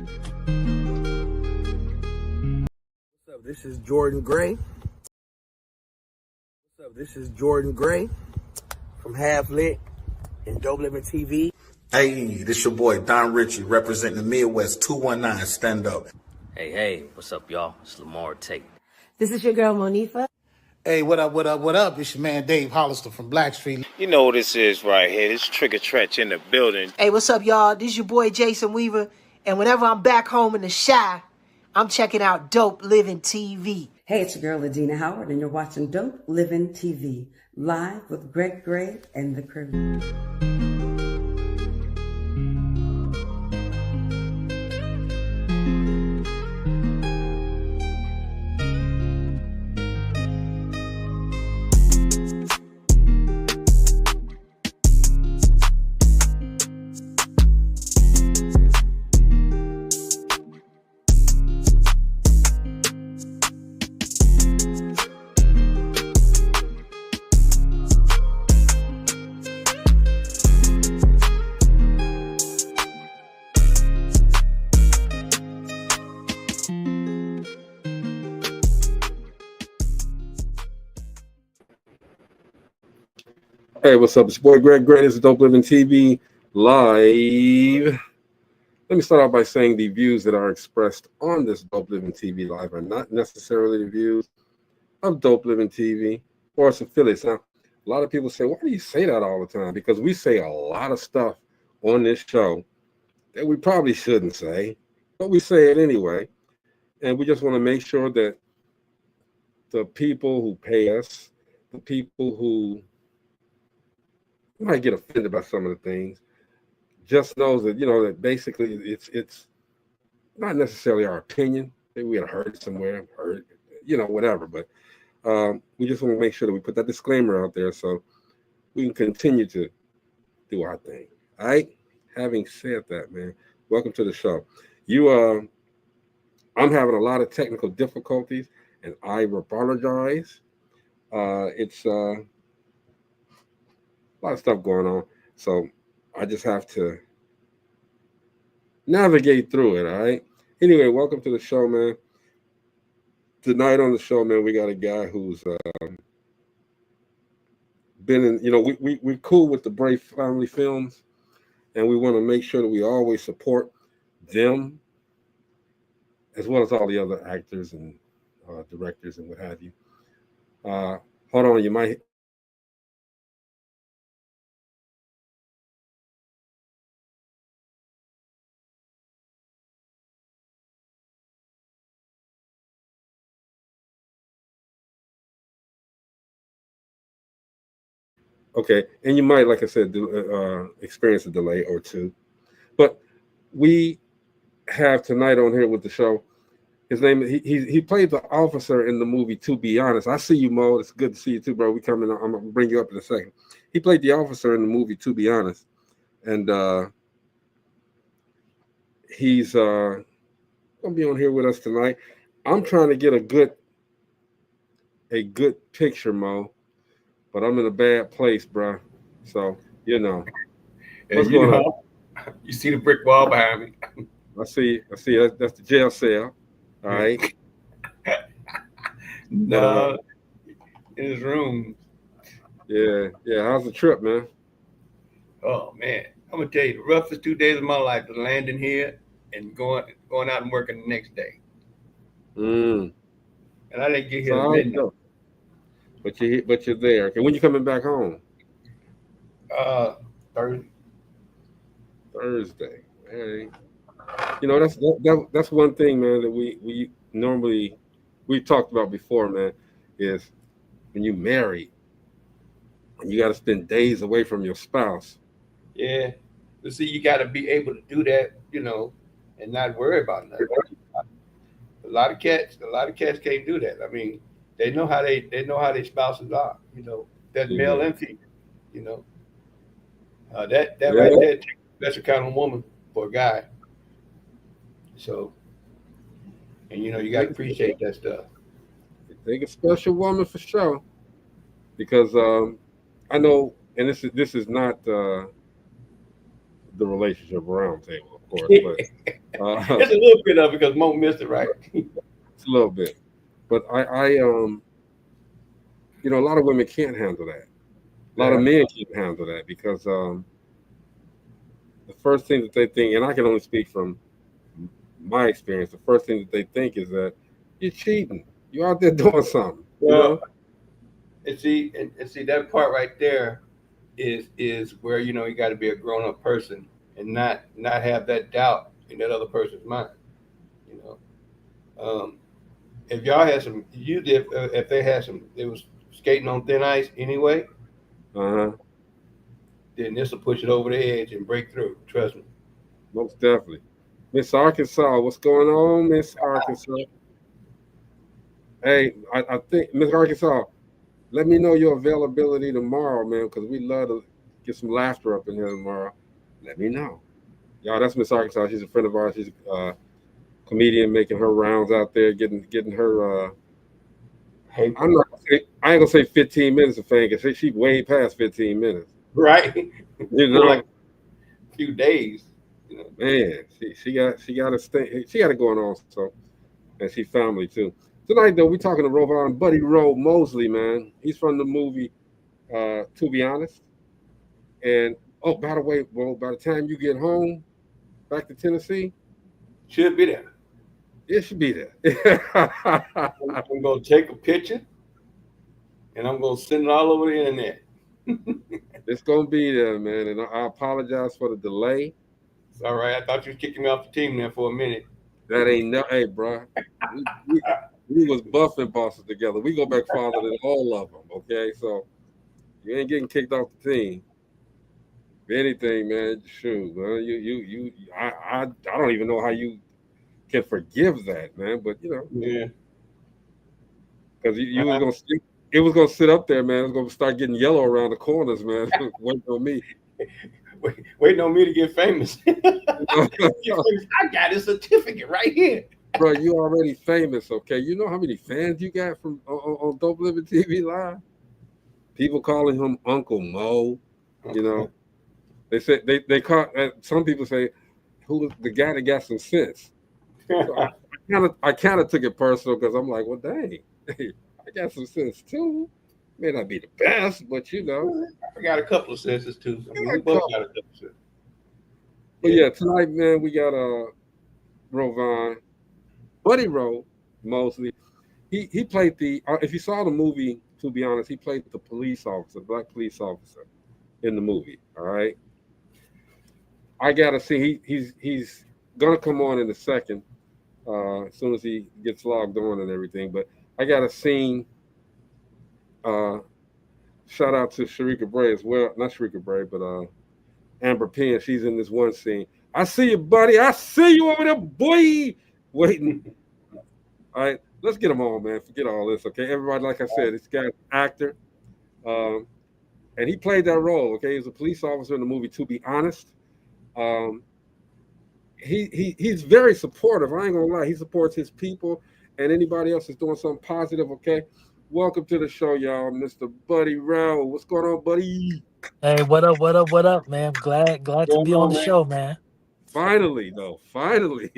What's up? This is Jordan Gray. What's up? This is Jordan Gray from Half Lit and Dope Living TV. Hey, this your boy Don Ritchie representing the Midwest 219 Stand Up. Hey, what's up, y'all? It's Lamar Tate. This is your girl, Monifa. Hey, what up? It's your man, Dave Hollister from Blackstreet. You know what this is right here. This Trigger Tretch in the building. Hey, what's up, y'all? This is your boy, Jason Weaver. And whenever I'm back home in the Chi, I'm checking out Dope Living TV. Hey, it's your girl, Adina Howard, and you're watching Dope Living TV, live with Greg Gray and the crew. Hey, what's up? It's your boy Greg Gray. This is Dope Living TV live. Let me start off by saying the views that are expressed on this Dope Living TV live are not necessarily the views of Dope Living TV or its affiliates. Now, a lot of people say, why do you say that all the time? Because we say a lot of stuff on this show that we probably shouldn't say, but we say it anyway. And we just want to make sure that the people who pay us, the people who might get offended by some of the things, just knows that, that basically it's not necessarily our opinion. Maybe we had heard it somewhere, whatever. But we just want to make sure that we put that disclaimer out there so we can continue to do our thing. All right. Having said that, man, welcome to the show. I'm having a lot of technical difficulties, and I apologize. It's a lot of stuff going on, so I just have to navigate through it. All right. Anyway, welcome to the show, man. Tonight on the show, man, we got a guy who's been in. We're cool with the Brave Family Films, and we want to make sure that we always support them as well as all the other actors and directors and what have you. Hold on, you might. Okay, and you might, like I said, experience a delay or two. But we have tonight on here with the show. His name, he played the officer in the movie To Be Honest. I see you, Mo. It's good to see you too, bro. I'm gonna bring you up in a second. He played the officer in the movie To Be Honest, and he's gonna be on here with us tonight. I'm trying to get a good picture, Mo. But I'm in a bad place, bro. So, What's going on? You see the brick wall behind me? I see. That's the jail cell. All right. No, in his room. Yeah. How's the trip, man? Oh, man. I'm going to tell you, the roughest 2 days of my life was landing here and going out and working the next day. And I didn't get here at midnight. But you're there. Okay, when you coming back home? Thursday. Hey. That's one thing, man, that we normally talked about before, man, is when you married and you got to spend days away from your spouse. Yeah. But see, you got to be able to do that, and not worry about nothing. A lot of cats can't do that. I mean, they know how their spouses are, that's male and female, that right there takes a special kind of woman for a guy. So, and you got to appreciate that stuff. Take a special woman for sure, because I know, and this is not the relationship round table, of course, but it's a little bit of it because Mo missed it, right? it's a little bit. But I you know, a lot of women can't handle that. A lot of men can't handle that because the first thing that they think, and I can only speak from my experience, the first thing that they think is that you're cheating. You're out there doing something. You know? And see that part right there is where, you know, you got to be a grown-up person and not have that doubt in that other person's mind. You know, if y'all had some, if they had some, it was skating on thin ice anyway. Then this will push it over the edge and break through. Trust me. Most definitely. Miss Arkansas, what's going on, Miss Arkansas? Hey, I think, Miss Arkansas, let me know your availability tomorrow, man, because we'd love to get some laughter up in here tomorrow. Let me know. Y'all, that's Miss Arkansas. She's a friend of ours. She's a comedian making her rounds out there, getting her I ain't gonna say 15 minutes of fame because she way past 15 minutes. Right. You know, like a few days. You know? Man, she got it going on. So, and she family too. Tonight though, we're talking to Rovon BuddyRoe Mosley, man. He's from the movie To Be Honest. And oh, by the way, well, by the time you get home back to Tennessee, should be there. It should be there. I'm gonna take a picture and I'm gonna send it all over the internet. It's gonna be there, man. And I apologize for the delay. It's all right. I thought you was kicking me off the team there for a minute. That ain't no, hey, bro. We was buffing bosses together. We go back farther than all of them. Okay, so you ain't getting kicked off the team. If anything, man, shoot, man, I don't even know how you can forgive that, man. But you know, yeah, because you was gonna sit, it was gonna sit up there, man. It was gonna start getting yellow around the corners, man. Waiting on me. Waiting on me to get famous. I got a certificate right here. Bro, you already famous, okay? You know how many fans you got from on Dope Living TV Live? People calling him Uncle Mo. You know, they said they call. Some people say, "Who the guy that got some sense?" So I kind of took it personal because I'm like, well, dang, I got some sense too. May not be the best, but you know, I got a couple of senses too. I mean, we both got a couple of senses. But yeah, tonight, man, we got Rovon BuddyRoe Mosley. He played the. If you saw the movie, To Be Honest, he played the police officer, black police officer, in the movie. All right. I gotta see. He's gonna come on in a second, as soon as he gets logged on and everything. But I got a scene. Shout out to Sharika Bray as well. Not Sharika Bray, but Amber Penn. She's in this one scene. I see you, buddy. I see you over there, boy. Waiting. All right, let's get him on, man. Forget all this, okay? Everybody, like I said, this guy's an actor, and he played that role. Okay, he was a police officer in the movie To Be Honest. He's very supportive. I ain't gonna lie. He supports his people and anybody else is doing something positive. Okay. Welcome to the show, y'all, Mr. BuddyRoe. What's going on, buddy? Hey, what up, man? Glad to be on the show, man. Finally, though. Finally.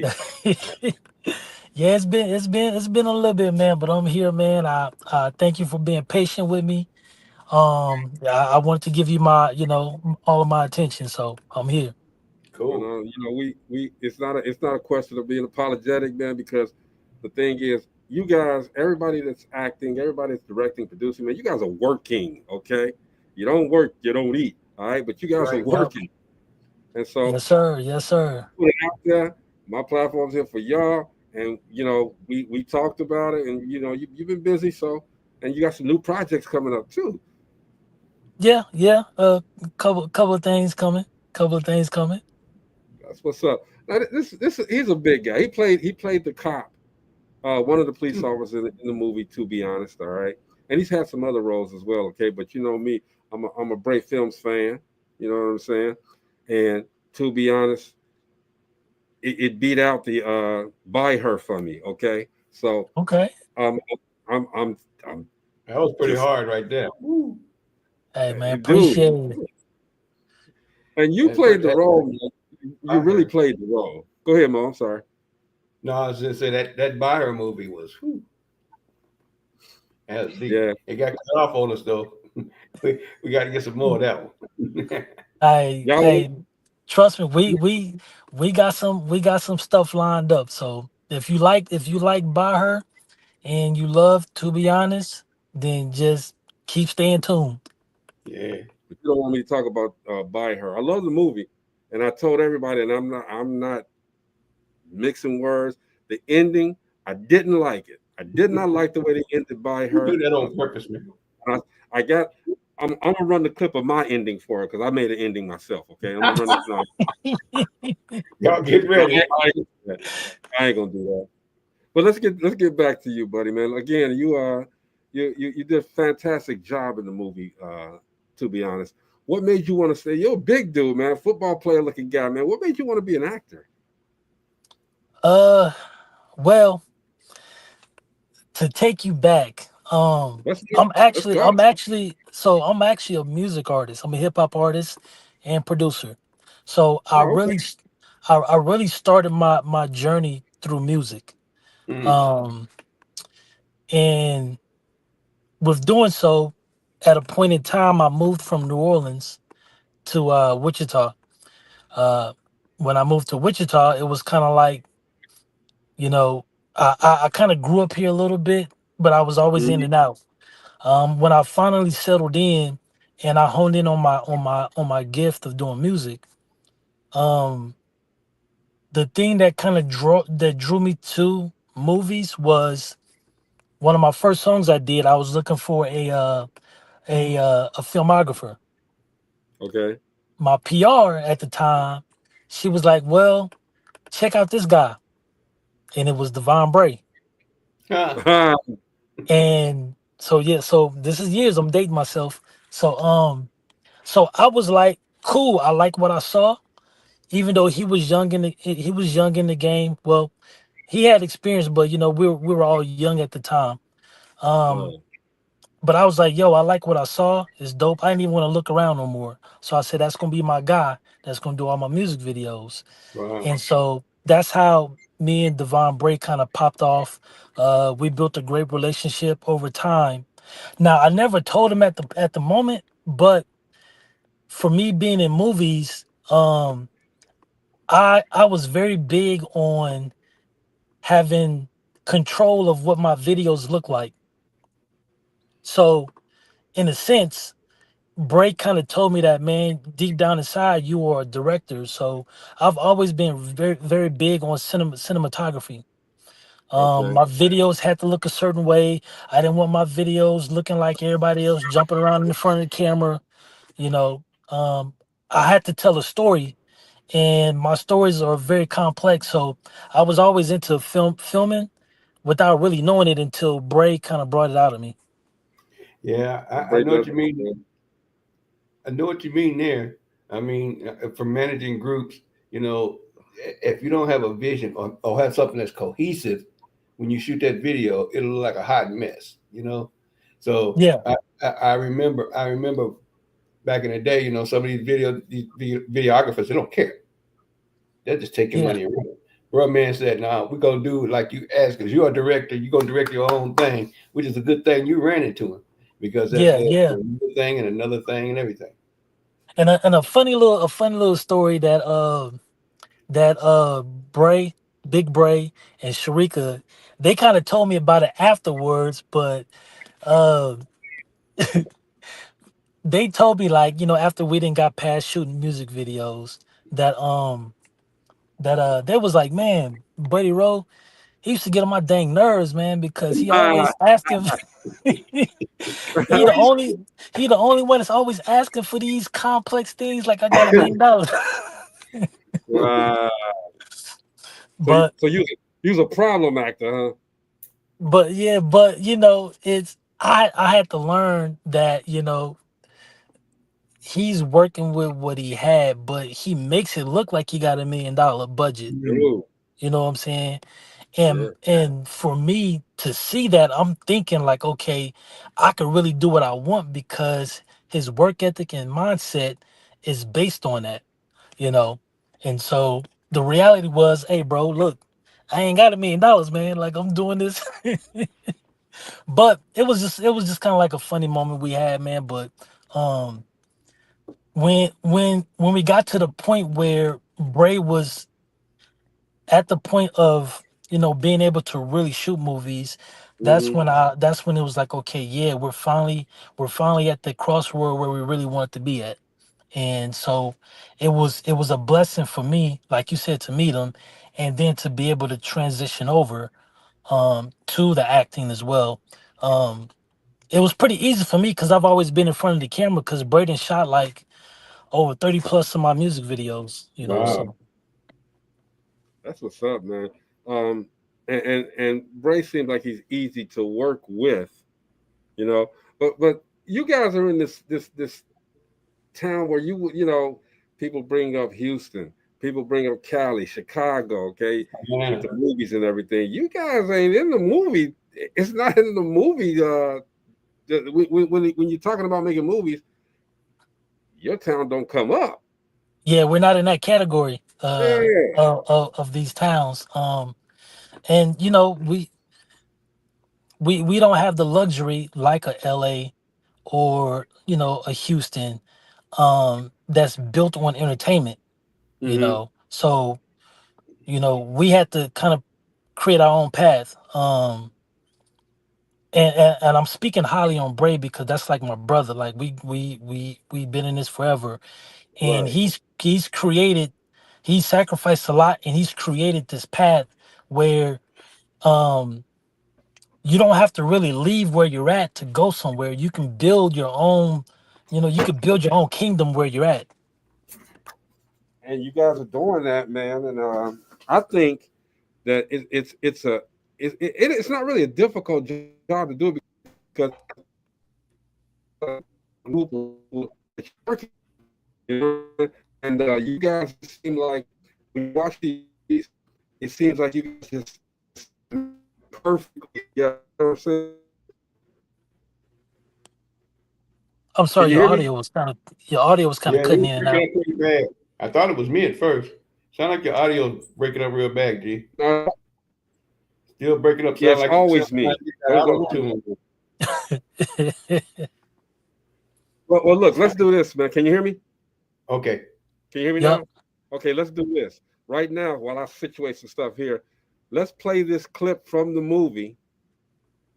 Yeah, it's been a little bit, man, but I'm here, man. I thank you for being patient with me. I wanted to give you my, all of my attention, so I'm here. Cool. We it's not a question of being apologetic, man, because the thing is, you guys, everybody that's acting, everybody that's directing, producing, man, you guys are working, okay? You don't work, you don't eat, all right? But you guys are working. And so yes, sir. Put it out there. My platform's here for y'all. And we talked about it, and you've been busy, so, and you got some new projects coming up too. Yeah. Couple of things coming. That's what's up. Now, he's a big guy. He played the cop. One of the police officers in the movie, To Be Honest, all right? And he's had some other roles as well, okay? But you know me, I'm a Bray Films fan, you know what I'm saying? And To Be Honest, it beat out the Buy Her for me, okay? So okay. I'm that was pretty hard right there. Hey man, appreciate it. And you played the role, man. You you I really heard. played the role. Go ahead, Mo. I'm sorry. No, I was just say that Byron movie was. Whew, that was deep. Yeah, It got cut off on us though. We got to get some more of that one. y'all. I trust me, we got some stuff lined up. So if you like By Her and you love To Be Honest, then just keep staying tuned. Yeah. You don't want me to talk about By Her. I love the movie, and I told everybody, and I'm not mixing words. The ending, I didn't like it. I did not like the way they ended By You do Her. that on purpose, man. I, I got. I'm gonna run the clip of my ending for it because I made an ending myself. Okay, I'm gonna run it. No, Y'all get no, ready. I ain't gonna do that. But let's get back to you, buddy, man. Again, you did a fantastic job in the movie. To be honest, what made you want to say you're a big dude, man, football player looking guy, man? What made you want to be an actor? Uh, well, to take you back, Let's get, I'm let's actually, go. I'm actually, so I'm actually a music artist. I'm a hip hop artist and producer. So I Oh, really, okay. s- I really started my journey through music. Mm. Um, and with doing so, at a point in time, I moved from New Orleans to Wichita. Uh, when I moved to Wichita, it was kind of like, you know, I kind of grew up here a little bit, but I was always in Mhm. and out. When I finally settled in and I honed in on my gift of doing music, um, the thing that kind of drew me to movies was one of my first songs I did. I was looking for a filmographer. Okay. My PR at the time, she was like, "Well, check out this guy," and it was Devon Bray. Huh. And so yeah, so this is years. I'm dating myself. So I was like, "Cool, I like what I saw." Even though he was young in the game. Well, he had experience, but we were all young at the time. Um, Oh, but I was like, "Yo, I like what I saw. It's dope." I didn't even want to look around no more. So I said, "That's gonna be my guy. That's gonna do all my music videos." Wow. And so that's how me and Devon Bray kind of popped off. We built a great relationship over time. Now I never told him at the moment, but for me being in movies, I was very big on having control of what my videos look like. So in a sense, Bray kind of told me that, man, deep down inside you are a director. So I've always been very very big on cinematography. okay. My videos had to look a certain way. I didn't want my videos looking like everybody else, jumping around in the front of the camera. You know, I had to tell a story, and my stories are very complex. So I was always into filming without really knowing it until Bray kind of brought it out of me. Yeah, I Bray know what does. you mean. I know what you mean there. I mean, for managing groups, you know, if you don't have a vision or have something that's cohesive, when you shoot that video, it'll look like a hot mess, you know. So Yeah, I remember back in the day, you know, some of these videographers, they don't care. They're just taking yeah, money and running. Bro, man said, "Nah, we're gonna do it like you asked, because you're a director. You're gonna direct your own thing," which is a good thing. You ran into him because that yeah, led to yeah. another thing and another thing and everything. And a funny little story that Bray, Big Bray, and Sharika, they kind of told me about it afterwards, but uh they told me, like, after we didn't got past shooting music videos, that they was like, "Man, Buddy Rowe, he used to get on my dang nerves, man, because he Ah, always asking." he the only he the only one that's always asking for these complex things, like I got $1 million. wow. So but you was a problem actor, huh? but yeah, but it's I had to learn that he's working with what he had, but he makes it look like he got $1 million budget. Mm. Ooh, You know what I'm saying? yeah. And for me to see that, I'm thinking like, okay, I could really do what I want because his work ethic and mindset is based on that, you know. And so the reality was, hey, bro, look, I ain't got $1 million, man. Like I'm doing this. But it was just kind of like a funny moment we had, man. But um when we got to the point where Bray was at the point of being able to really shoot movies, Hmm. that's when it was like, okay, yeah, we're finally at the crossroad where we really wanted to be at. And so it was a blessing for me, like you said, to meet him, and then to be able to transition over to the acting as well. um it was pretty easy for me because I've always been in front of the camera, because Braden shot like over 30 plus of my music videos. Wow. So That's what's up, man. Um, and Bray seems like he's easy to work with, you know. But you guys are in this town where people bring up Houston, people bring up Cali, Chicago, okay, with Yeah. the movies and everything. You guys ain't in the movie. It's not in the movie. When you're talking about making movies, your town don't come up. yeah, we're not in that category Yeah. of these towns. And we don't have the luxury like a LA or a Houston that's built on entertainment. Mm-hmm. So we had to kind of create our own path. And I'm speaking highly on Bray because that's like my brother. Like we've been in this forever, and Right. he's sacrificed a lot, and he's created this path where um you don't have to really leave where you're at to go somewhere. You can build your own, you could build your own kingdom where you're at. And you guys are doing that, man. And I think that it's not really a difficult job to do because and you guys seem like when you watch these, it seems like you guys just perfectly. Yeah, you know what I'm saying? I'm Can sorry, you your hear me? audio was kind of your audio was kind of Yeah, cutting you in and breaking out. up pretty bad. I thought it was me at first. Sound like your audio breaking up real bad, G. Uh, Still breaking up. yeah, Sound it's like always you me. got Don't. auto tune. Well, look, let's do this, man. Can you hear me? Okay. Can you hear me Yep. now? Okay, let's do this right now while I situate some stuff here. Let's play this clip from the movie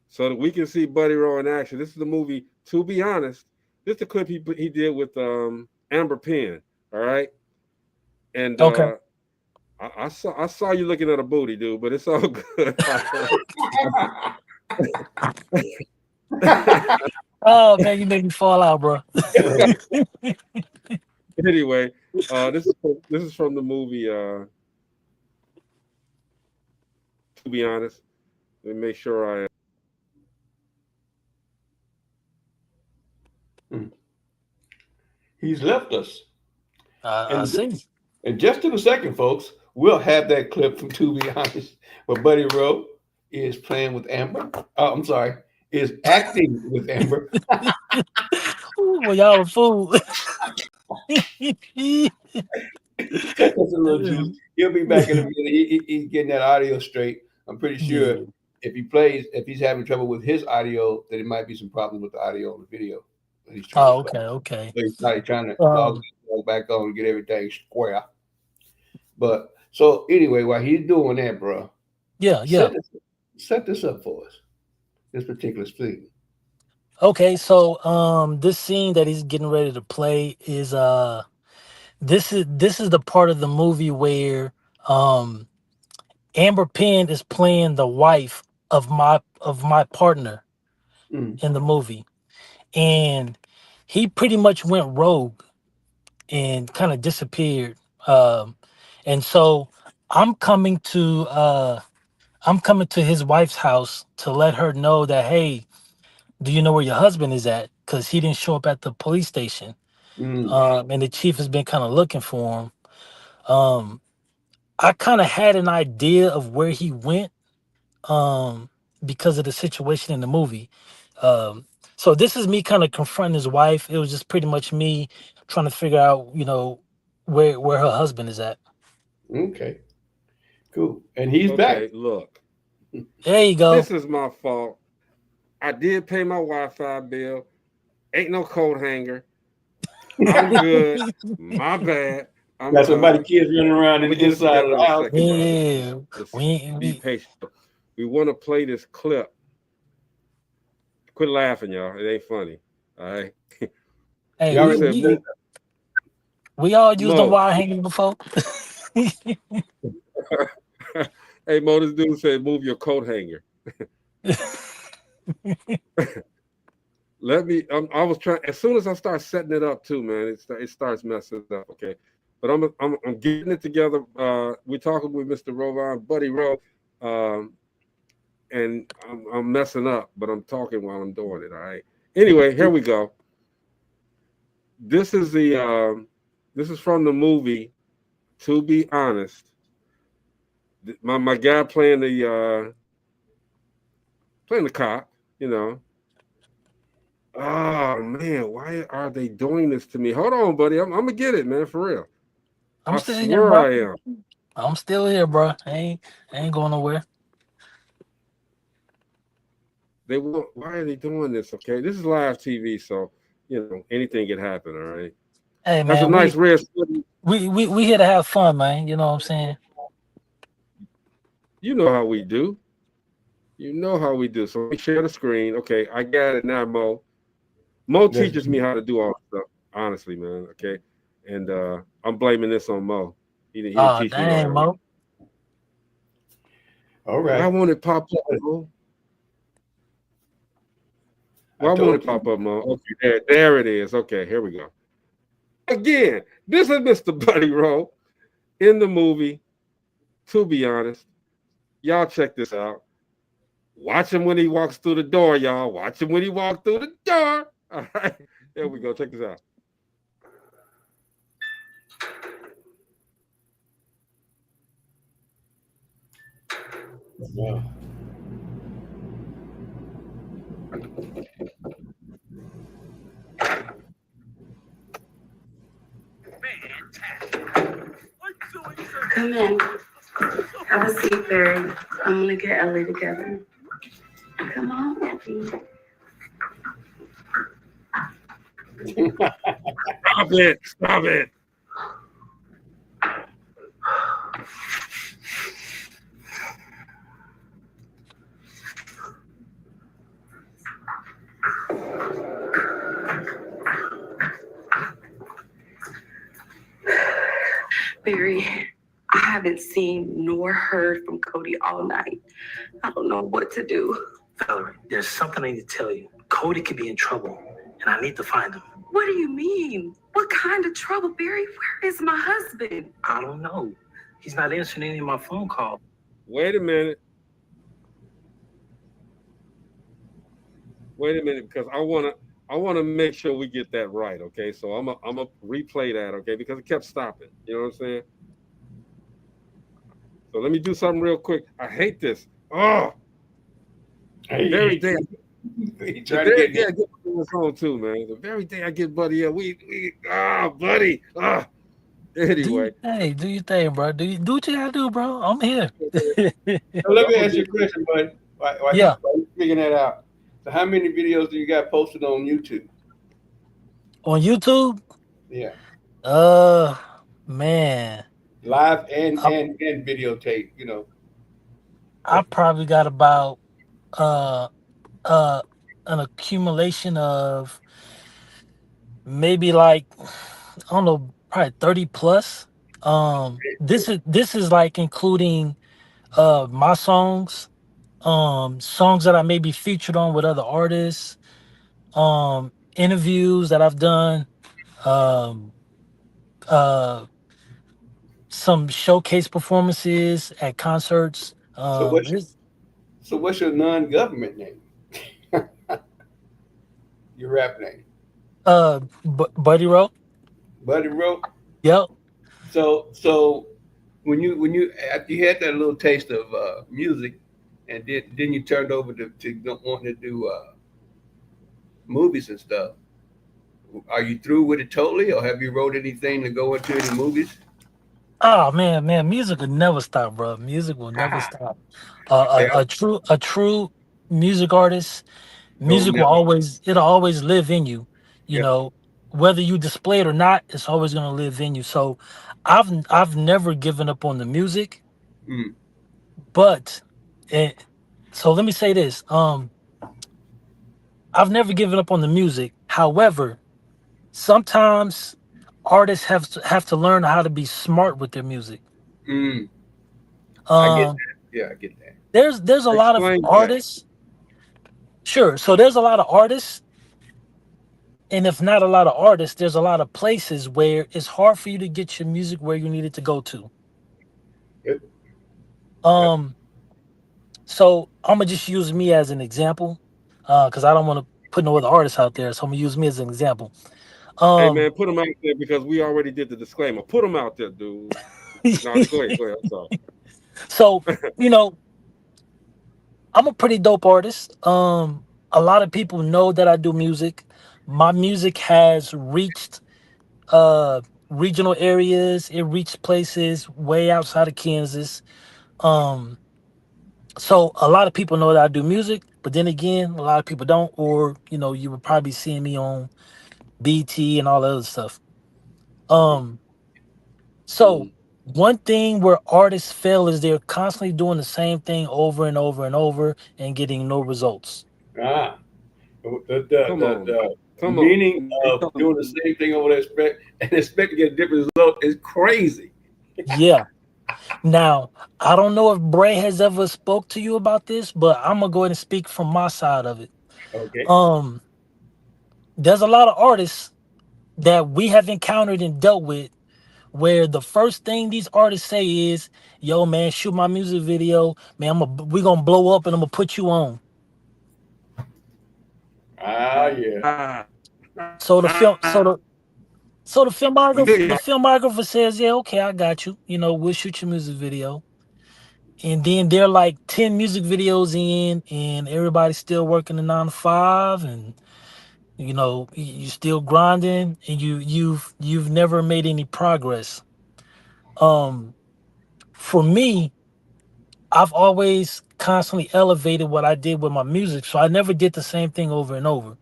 so that we can see BuddyRoe in action. This is the movie. To be honest, this is the clip he did with Amber Penn. All right, and Okay. I saw you looking at a booty, dude, but it's all good. Oh man, you make me fall out, bro. Anyway, this is from the movie. To be honest, let me make sure I. He's left us. I And see. and just in a second, folks, we'll have that clip from To Be Honest, where Buddy Rowe is playing with Amber. Oh, I'm sorry, is acting with Amber. Ooh, well, y'all a fool. That's a little juice. He'll be back in a minute. He's getting that audio straight. I'm pretty sure Yeah. if he's having trouble with his audio, then it might be some problems with the audio on the video that he's trying to Oh, play. okay. So he's probably trying to Um, log back on and get everything square. But so anyway, while he's doing that, bro, yeah. set this up for us. This particular scene. Okay, so this scene that he's getting ready to play is this is the part of the movie where um Amber Penn is playing the wife of my partner Mm. in the movie. And he pretty much went rogue and kind of disappeared. And so I'm coming to I'm coming to his wife's house to let her know that, hey, do you know where your husband is at? Because he didn't show up at the police station. Mm. And the chief has been kind of looking for him. Um, I kind of had an idea of where he went um, because of the situation in the movie. So this is me kind of confronting his wife. It was just pretty much me trying to figure out, where her husband is at. Okay. Cool. And he's Okay, back. look. There you go. This is my fault. I did pay my Wi-Fi bill. Ain't no coat hanger. I'm good. My bad. Got somebody kids running around in the inside of the house. Second, Yeah, Just be we patient. We want to play this clip. Quit laughing, y'all. It ain't funny. All right. hey Y'all we, said, we we all used the Mo. wire hanging before. Hey, Mo, this dude said, move your coat hanger. Let me. I was trying. As soon as I start setting it up, too, man, it starts messing up. Okay, but I'm getting it together. We're talking with Mr. Rovon BuddyRoe, and I'm messing up, but I'm talking while I'm doing it. All right. Anyway, here we go. This is from the movie. To Be Honest, my guy playing the cop, you know. Oh man, why are they doing this to me? Hold on, buddy. I'm gonna get it, man, for real. I'm I still here, swear bro. I am. I'm still here, bro. I ain't going nowhere. Why are they doing this? Okay, this is live TV, so you know anything can happen. All right. Hey That's a man, nice red. we here to have fun, man. You know what I'm saying? You know how we do. You know how we do. So let me share the screen. Okay, I got it now, Mo. Mo teaches me how to do all stuff. Honestly, man. Okay, and I'm blaming this on Mo. He didn't Oh teach me dang, right. Mo. all right. Why won't it pop up, Mo? Why won't it pop up, Mo? Okay, there it is. Okay, here we go. Again, this is Mr. BuddyRoe in the movie. To Be Honest, y'all check this out. Watch him when he walks through the door, y'all. Watch him when he walks through the door. All right, there we go. Check this out. Wow. Come in. Have a seat, Barry. I'm gonna get Ellie together. Come on, Effie. Stop it. Stop it. Barry, I haven't seen nor heard from Cody all night. I don't know what to do. Valerie, there's something I need to tell you. Cody could be in trouble, and I need to find him. What do you mean? What kind of trouble, Barry? Where is my husband? I don't know. He's not answering any of my phone calls. Wait a minute. Wait a minute, because I wanna make sure we get that right. Okay, so I'm a replay that. Okay, because it kept stopping. You know what I'm saying? So let me do something real quick. I hate this. Oh, very day. He tried to get get this on too, man. The very day I get Buddy, Buddy. Anyway. Do your thing, bro. Do what you gotta do, bro. I'm here. So let me ask you a question, bud. Why Yeah. you figuring that out? So how many videos do you got posted on YouTube? On YouTube? Yeah. Man. Live and videotape, you know. I probably got about an accumulation of maybe like, I don't know, probably 30 plus. This is like including my songs, songs that I may be featured on with other artists, interviews that I've done, some showcase performances at concerts. So what's your non-government name? Your rap name? BuddyRoe. BuddyRoe. Yep. So when you after you had that little taste of music, and then you turned over to wanting to do movies and stuff. Are you through with it totally, or have you wrote anything to go into any movies? Oh man, music will never stop, bro. Music will never stop. A true music artist, Don't music will never. it'll always live in you. You Yeah. know, whether you display it or not, it's always gonna live in you. So, I've never given up on the music, Mm. but, eh, so let me say this. I've never given up on the music. However, sometimes artists have to learn how to be smart with their music. Mm. I get Um, that. Yeah, I get that. there's a lot of Explain that. artists. Sure. So there's a lot of artists, and if not a lot of artists, there's a lot of places where it's hard for you to get your music where you need it to go to. Yep. Yep. Um, so I'm gonna just use me as an example, because I don't want to put no other artists out there. So I'm gonna use me as an example. Hey Um, man, put them out there because we already did the disclaimer. Put them out there, dude. No, go ahead. Go ahead. I'm sorry. so you know, I'm a pretty dope artist. A lot of people know that I do music. My music has reached uh regional areas. It reached places way outside of Kansas. Um, so a lot of people know that I do music, but then again, a lot of people don't, or you would probably see me on BT and all that other stuff. Um, so Mm. one thing where artists fail is they're constantly doing the same thing over and over and over and getting no results. Ah. The, the, Come the, on. the Come on. meaning You of telling doing the me. same thing over there and expect to get a different result is crazy. Yeah. Now, I don't know if Bray has ever spoke to you about this, but I'm gonna go ahead and speak from my side of it. Okay. Um, there's a lot of artists that we have encountered and dealt with where the first thing these artists say is, "Yo, man, shoot my music video, man. We gonna blow up and I'm gonna put you on." Ah, yeah. Ah, So the film, so we hear the you. filmographer says, "Yeah, okay, I got you. We'll shoot your music video." And then they're like 10 music videos in, and everybody's still working the 9 to 5, and you're still grinding, and you've never made any progress. Um, for me, I've always constantly elevated what I did with my music, so I never did the same thing over and over.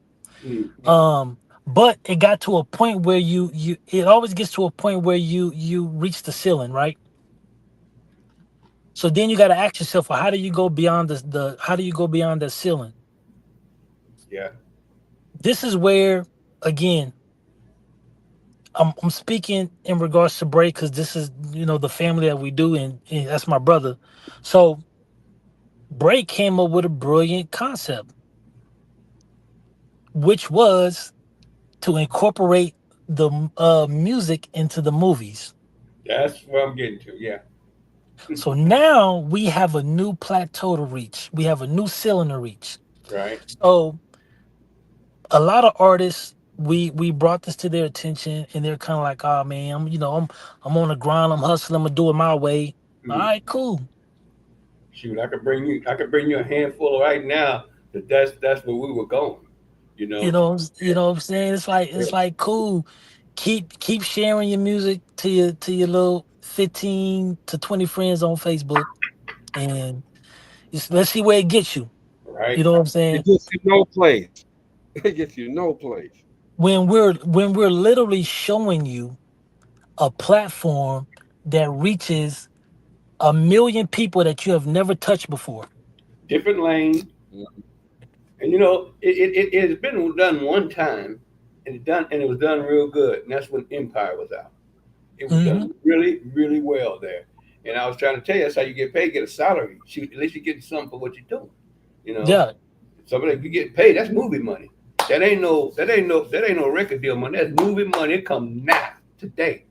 Mm. But it got to a point where it always gets to a point where you reach the ceiling, right? So then you got to ask yourself, well, how do you go beyond the how do you go beyond the ceiling? Yeah. This is where, again, I'm speaking in regards to Bray, because this is the family that we do, and that's my brother. So Bray came up with a brilliant concept, which was to incorporate the music into the movies. That's what I'm getting to. Yeah. So now we have a new plateau to reach. We have a new ceiling to reach. Right. So a lot of artists, we brought this to their attention, and they're kind of like, "Oh man, I'm on the grind, I'm hustling, I'm gonna do it my way." All Mm. right, cool. Shoot, I could bring you a handful right now. That's where we were going. You You know. know, you know what I'm saying? It's like cool. Keep sharing your music to your little 15 to 20 friends on Facebook, and let's see where it gets you. You Right. know what I'm saying? It gets you no place. It gets you no place. When we're literally showing you a platform that reaches a million people that you have never touched before. Different lane. And it has been done one time, and it was done real good, and that's when Empire was out. It was Hmm. done really, really well there. And I was trying to tell you, that's how you get paid. Get a salary. Shoot, at least you're getting something for what you're doing. You know, Yeah. somebody if you get paid, that's movie money. That ain't no record deal money. That's movie money. It come now today.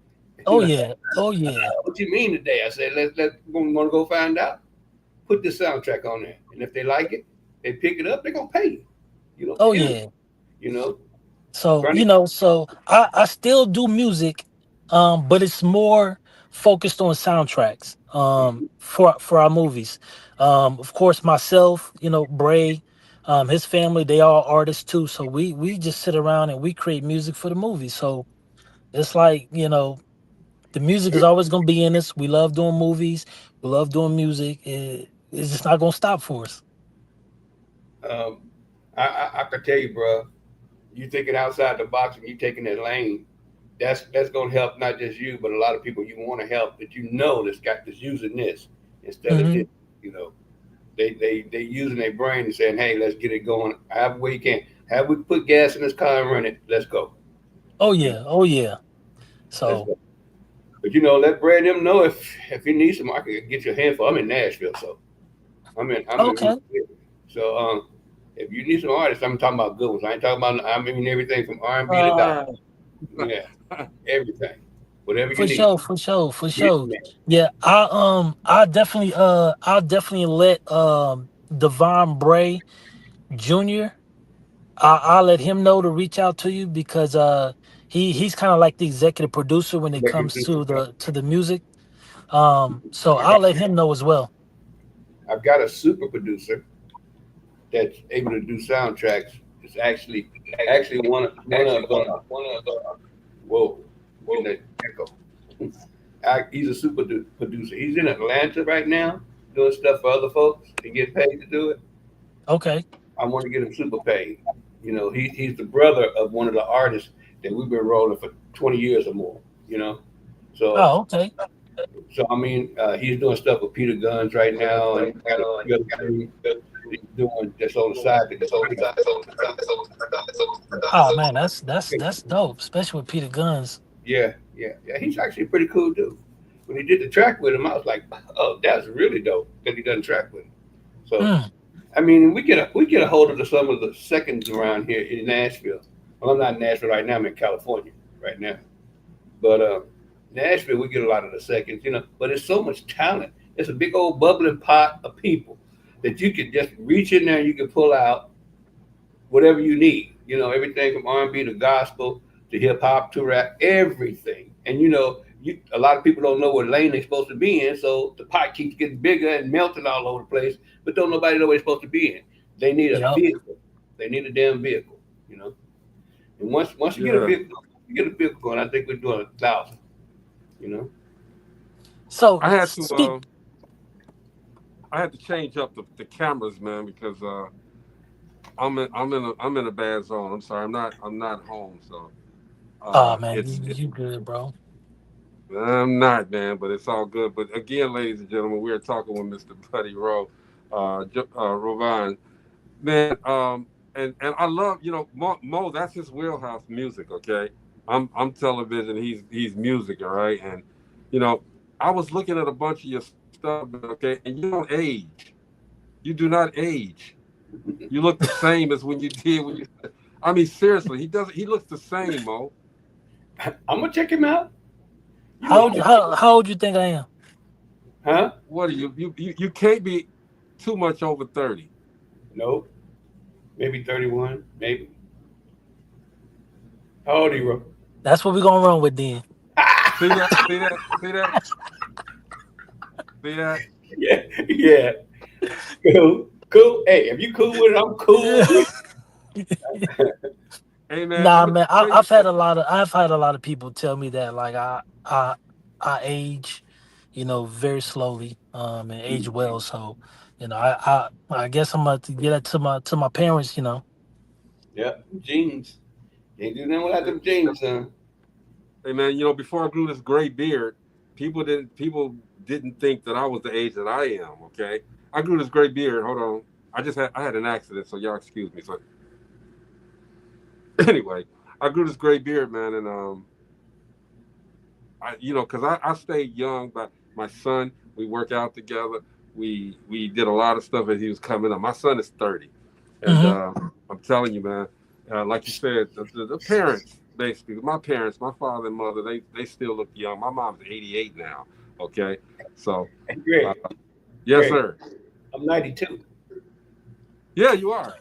Oh You know, yeah. Oh yeah. what you mean today? I said, let's want to go find out. Put the soundtrack on there, and if they like it, they pick it up. They're gonna pay you. Oh Period. yeah. You know, So running. I still do music, but it's more focused on soundtracks, for our movies. Of course, myself, Bray, his family, they all artists too. So we just sit around and we create music for the movie. So it's like, The music is always gonna be in us. We love doing movies. We love doing music. It's just not gonna stop for us. Um, I can tell you, bro. You thinking outside the box and you taking that lane. That's gonna help not just you, but a lot of people you want to help that you know that's using this instead of Hmm. this. You know, they using their brain and saying, hey, let's get it going. However way you can. Have we put gas in this car and run it? Let's go. Oh You know, yeah, oh yeah. let's So go. But let Brad them know if you need some, I can get you a handful. I'm in Nashville, so I'm in. okay. So if you need some artists, I'm talking about good ones. I ain't talking about. I mean everything from R&B to Uh, gospel. Yeah, everything. Whatever you For need. sure, for sure, for Get sure. in there. Yeah, I'll definitely let Devon Bray Jr. I'll let him know to reach out to you because he's kind of like the executive producer when it Make it comes do- to the music. So I I'll got, let him know as well. I've got a super producer that's able to do soundtracks. It's actually one of whoa, getting that echo. He's a super producer. He's in Atlanta right now doing stuff for other folks and get paid to do it. Okay. I want to get him super paid. He's the brother of one of the artists that we've been rolling for 20 years or more. So Oh, okay. so I mean, he's doing stuff with Peter Guns right now, and got a few other things he's doing that's on the side. Oh man, that's dope, especially with Peter Guns. Yeah. He's actually a pretty cool dude. When he did the track with him, I was like, oh, that's really dope that he done track with him. So Mm. I mean, we get a hold of some of the seconds around here in Nashville. Well, I'm not in Nashville right now. I'm in California right now. But Nashville, we get a lot of the seconds, But it's so much talent. It's a big old bubbling pot of people that you can just reach in there and you can pull out whatever you need. Everything from R&B to gospel to hip hop to rap, everything. And a lot of people don't know what lane they're supposed to be in, so the pot keeps getting bigger and melting all over the place. But don't nobody know what they're supposed to be in. They need a Yep. vehicle. They need a damn vehicle. And once you get a yeah, vehicle going, I think we're doing 1,000. You know. So I had to speak. change up the cameras, man, because I'm in a bad zone. I'm sorry, I'm not home, so Oh man, it's you good, bro. I'm not, man, but it's all good. But again, ladies and gentlemen, we are talking with Mr. Buddy Rowe, Rovon, man. And I love, Mo. That's his wheelhouse, music. Okay, I'm television. He's music. All right, and you know, I was looking at a bunch of your stuff. Okay, and you don't age. You do not age. You look the same as when you did when you. I mean, seriously, he doesn't. He looks the same, Mo. I'm gonna check him out. How old you think I am? Huh? What are you? You can't be too much over 30. Nope. Maybe 31. Maybe. How old are you, bro? That's what we're gonna run with then. See that? See that? See that? See that? Yeah. Cool. Hey, if you cool with it, I'm cool with it. Hey man, Nah, I'm gonna man. tell you I've had something. a lot of people tell me that like I age, very slowly, and age well. So, I guess I'm gonna have to get that to my parents. Yeah, jeans. Can't do nothing without them jeans, son. Hey man, before I grew this gray beard, people didn't think that I was the age that I am. Okay, I grew this gray beard. Hold on, I had an accident, so y'all excuse me. So anyway, I grew this gray beard, man, and because I stayed young, but my son, we work out together. We did a lot of stuff as he was coming up. My son is 30, and Hmm. I'm telling you, man, like you said, the parents, basically, my parents, my father and mother, they still look young. My mom's 88 now. Okay, so Hey, uh, Greg. yes, sir. I'm 92. Yeah, you are.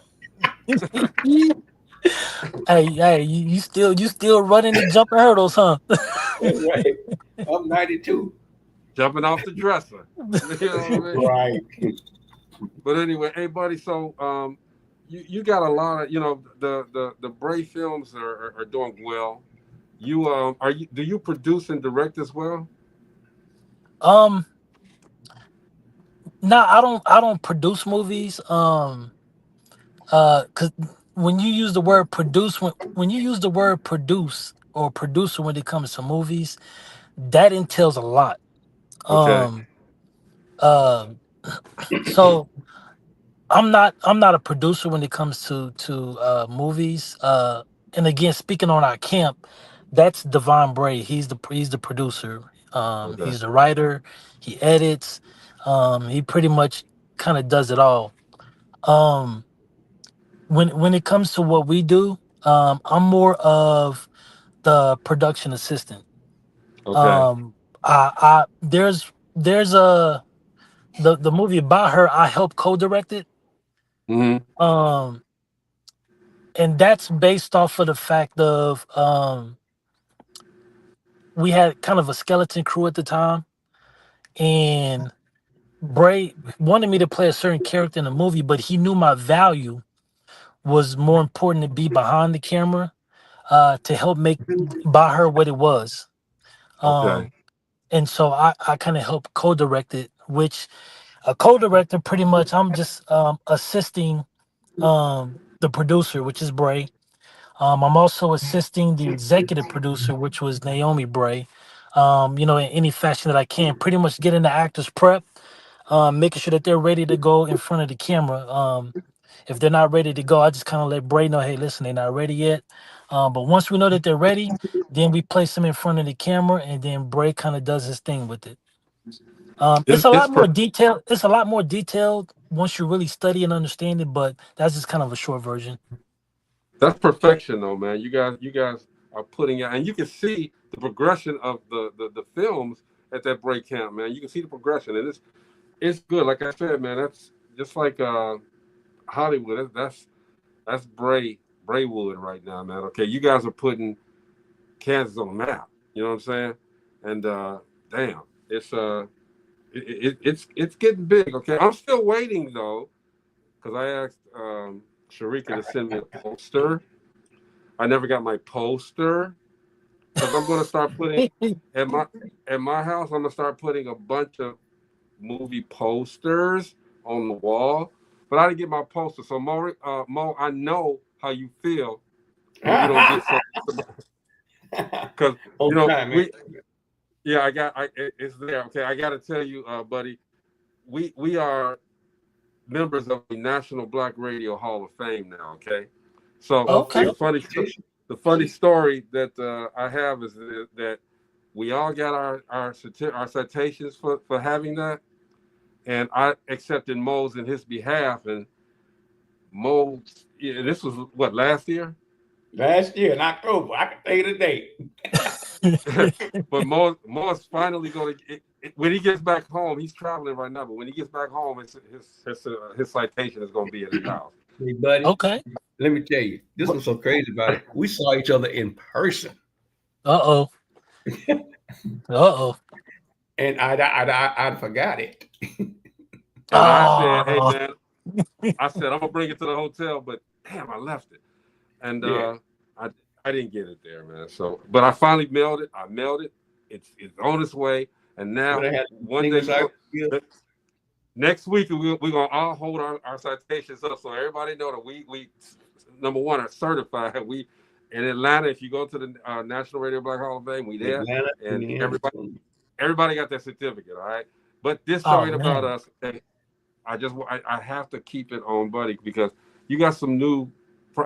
Hey, you still running and jumping hurdles, huh? That's right. I'm 92. Jumping off the dresser. You know what I mean? Right. But anyway, hey buddy, so you got a lot of the Bray films are doing well. You are you? Do you produce and direct as well? Um, no, I don't produce movies. Cause when you use the word produce, when you use the word produce or producer when it comes to movies, that entails a lot. Okay. Um, uh, so I'm not a producer when it comes to movies. And again, speaking on our camp, that's Devon Bray. He's the producer. Okay. He's the writer. He edits. He pretty much kind of does it all. Um, when it comes to what we do, I'm more of the production assistant. Okay. Um, I there's a the movie about her. I helped co-direct it. Hmm. Um, and that's based off of the fact of we had kind of a skeleton crew at the time, and Bray wanted me to play a certain character in the movie, but he knew my value was more important to be behind the camera, to help make by her what it was. Okay. Um, and so I kind of helped co-direct it, which a co-director pretty much I'm just assisting the producer, which is Bray. I'm also assisting the executive producer, which was Naomi Bray. In any fashion that I can, pretty much getting the actors prep, making sure that they're ready to go in front of the camera. If they're not ready to go, I just kind of let Bray know, hey, listen, they're not ready yet. But once we know that they're ready, then we place them in front of the camera, and then Bray kind of does his thing with it. It's a It's lot more detailed. It's a lot more detailed once you really study and understand it, but that's just kind of a short version. That's perfection, though, man. You guys are putting out, and you can see the progression of the films at that break camp, man. You can see the progression, and it's good. Like I said, man, that's just like Hollywood. That's Braywood right now, man. Okay, you guys are putting Kansas on the map. You know what I'm saying? And damn, it's it's getting big. Okay, I'm still waiting though, because I asked Sharika to send me a poster. I never got my poster because I'm gonna start putting at my house. I'm gonna start putting a bunch of movie posters on the wall, but I didn't get my poster. So Mo, I know how you feel when you don't get so because On you know time, man. we yeah it's there. Okay, I got to tell you, buddy, we are members of the National Black Radio Hall of Fame now. Okay, so Oh, Okay. the funny story that I have is that we all got our citations for having that, and I accepted Mo's in his behalf, and Mo, yeah, this was what, last year. last year in October, I can tell you the date. But Mo is finally going to, when he gets back home, he's traveling right now, but when he gets back home, his citation is going to be at his house. Hey, buddy, Okay. let me tell you, this was so crazy about it. We saw each other in person, Uh-oh. Uh-oh. and I forgot it. And I said, hey, Oh. man, I said, I'm going to bring it to the hotel, but damn, I left it. And Yeah. I didn't get it there, man. So, but I finally mailed it. I mailed it. It's on its way. And now, Would I have one day, things I feel- next week, we're going to all hold our citations up so everybody know that we number one, are certified. We in Atlanta, if you go to the National Radio Black Hall of Fame, we there. Atlanta, And Indiana. everybody got their certificate, all right? But this Oh, show ain't about man. us. Okay? I have to keep it on, buddy, because you got some new.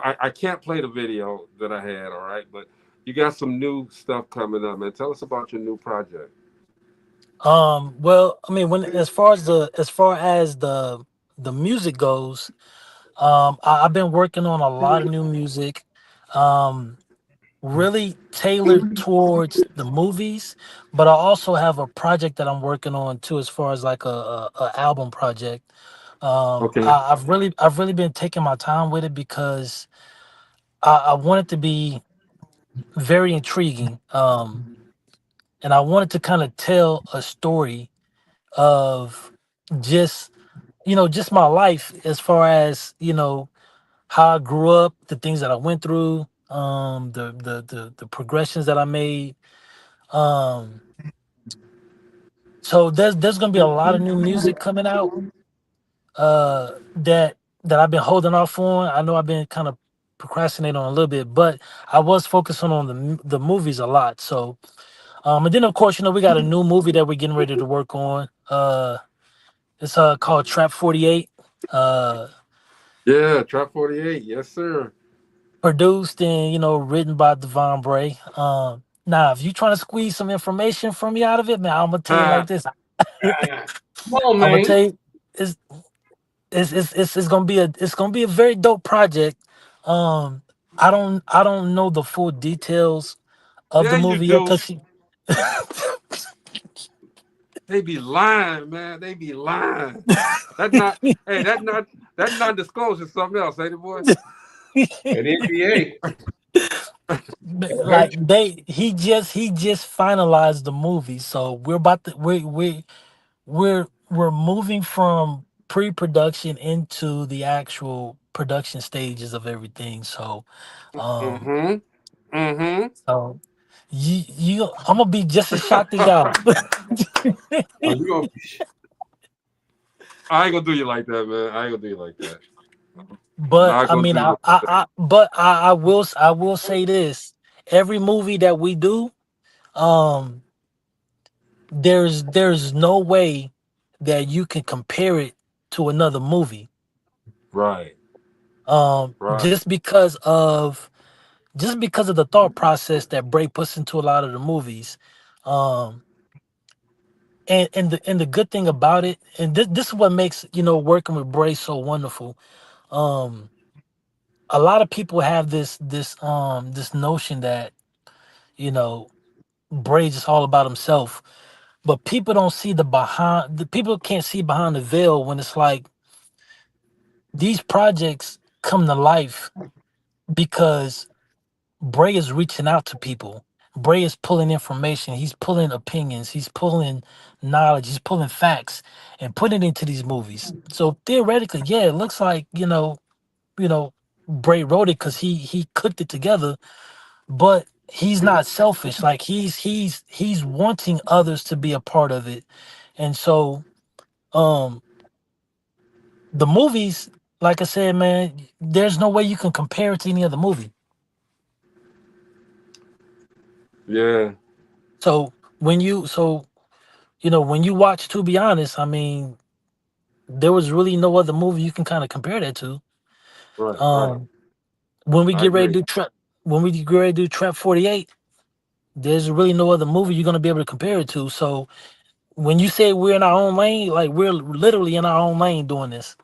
I can't play the video that I had, all right, but you got some new stuff coming up, man. Tell us about your new project. Well, I mean, when as far as the music goes, I've been working on a lot of new music, um, really tailored towards the movies, but I also have a project that I'm working on too, as far as like a album project. Okay. I've really been taking my time with it because I want it to be very intriguing. And I wanted to kind of tell a story of just just my life as far as how I grew up, the things that I went through, the progressions that I made. Um, so there's gonna be a lot of new music coming out that I've been holding off on. I know I've been kind of procrastinating on a little bit, but I was focusing on the movies a lot. So and then of course, you know, we got a new movie that we're getting ready to work on. It's called Trap 48. Uh Yeah, Trap 48. Yes, sir. Produced and, you know, written by Devon Bray. Now if you trying to squeeze some information from me out of it, man, I'm gonna tell you like this. Come on, I'm gonna man. tell you it's it's gonna be a very dope project. Um, I don't know the full details of the Yeah, you movie yet do. because she. They be lying, man. They be lying. That not hey, that not disclosure something else, ain't it, boy? At NBA. Like he just finalized the movie, so we're about to we're moving from pre-production into the actual production stages of everything. So um Mm-hmm. Mm-hmm. so you I'm gonna be just as shocked as y'all. Oh, you gonna I ain't gonna do you like that, man. I ain't gonna do you like that. But Not I gonna mean, do you like that. I will say this: every movie that we do, um, there's no way that you can compare it to another movie. Right. Right. Just because of the thought process that Bray puts into a lot of the movies, um, and the good thing about it, and this is what makes, you know, working with Bray so wonderful. Um, a lot of people have this notion that, you know, Bray's just all about himself. But people don't see the people can't see behind the veil when it's like these projects come to life because Bray is reaching out to people. Bray is pulling information, he's pulling opinions, he's pulling knowledge, he's pulling facts and putting it into these movies. So theoretically, yeah, it looks like, you know, Bray wrote it because he cooked it together, but he's not selfish. Like he's wanting others to be a part of it. And so um the movies, like I said, man, there's no way you can compare it to any other movie. Yeah. So when you watch, to be honest, I mean, there was really no other movie you can kind of compare that to. Right. Right. um when we I get ready to agree. do trap when we get ready to do Trap 48, there's really no other movie you're going to be able to compare it to. So when you say we're in our own lane, like we're literally in our own lane doing this.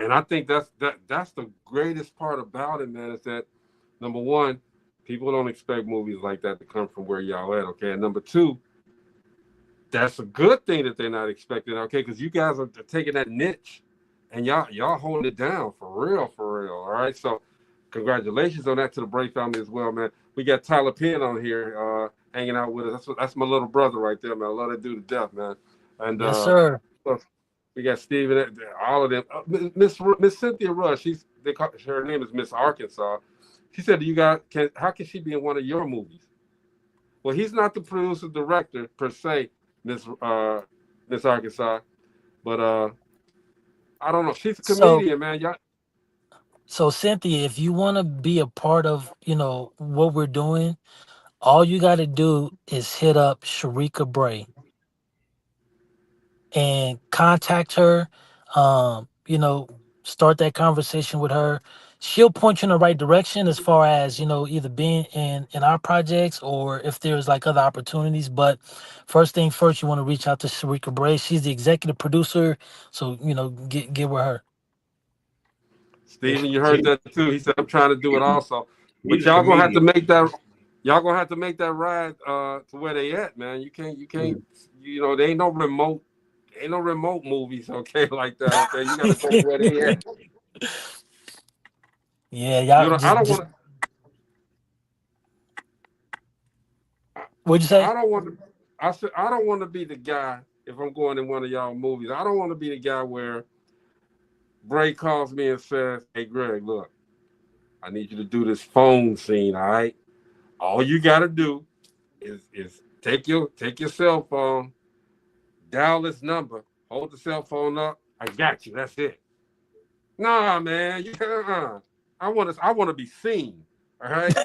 And I think that's the greatest part about it, man, is that number one, people don't expect movies like that to come from where y'all at, okay? And number two, that's a good thing that they're not expecting, okay? Because you guys are taking that niche and y'all holding it down for real. All right. So congratulations on that to the Bray family as well, man. We got Tyler Penn on here hanging out with us. That's my little brother right there, man. I love that dude to death, man. And Yes, sir. we got Steven, all of them. Miss Cynthia Rush, her name is Miss Arkansas. She said, how can she be in one of your movies? Well, he's not the producer director per se, Miss Arkansas, but I don't know. She's a So comedian, man. Y'all, so Cynthia, if you want to be a part of, you know, what we're doing, all you got to do is hit up Sharika Bray and contact her. You know, start that conversation with her. She'll point you in the right direction as far as, you know, either being in our projects or if there's like other opportunities. But first thing first, you want to reach out to Sharika Bray. She's the executive producer, so you know, get with her. Steven, you heard that too. He said, I'm trying to do it also. But he's a comedian. Y'all gonna have to make that ride to where they at, man. You can't, you know, there ain't no remote movies, okay, like that. Okay, you gotta go where they at. Yeah, You y'all know, I don't just want to. what'd you say? I don't want to. I said I don't want to be the guy if I'm going in one of y'all movies. I don't want to be the guy where Bray calls me and says, "Hey, Greg, look, I need you to do this phone scene, all right? All you gotta do is take your cell phone, dial this number, hold the cell phone up. I got you. That's it. Nah, man, you can't. I want to be seen. All right.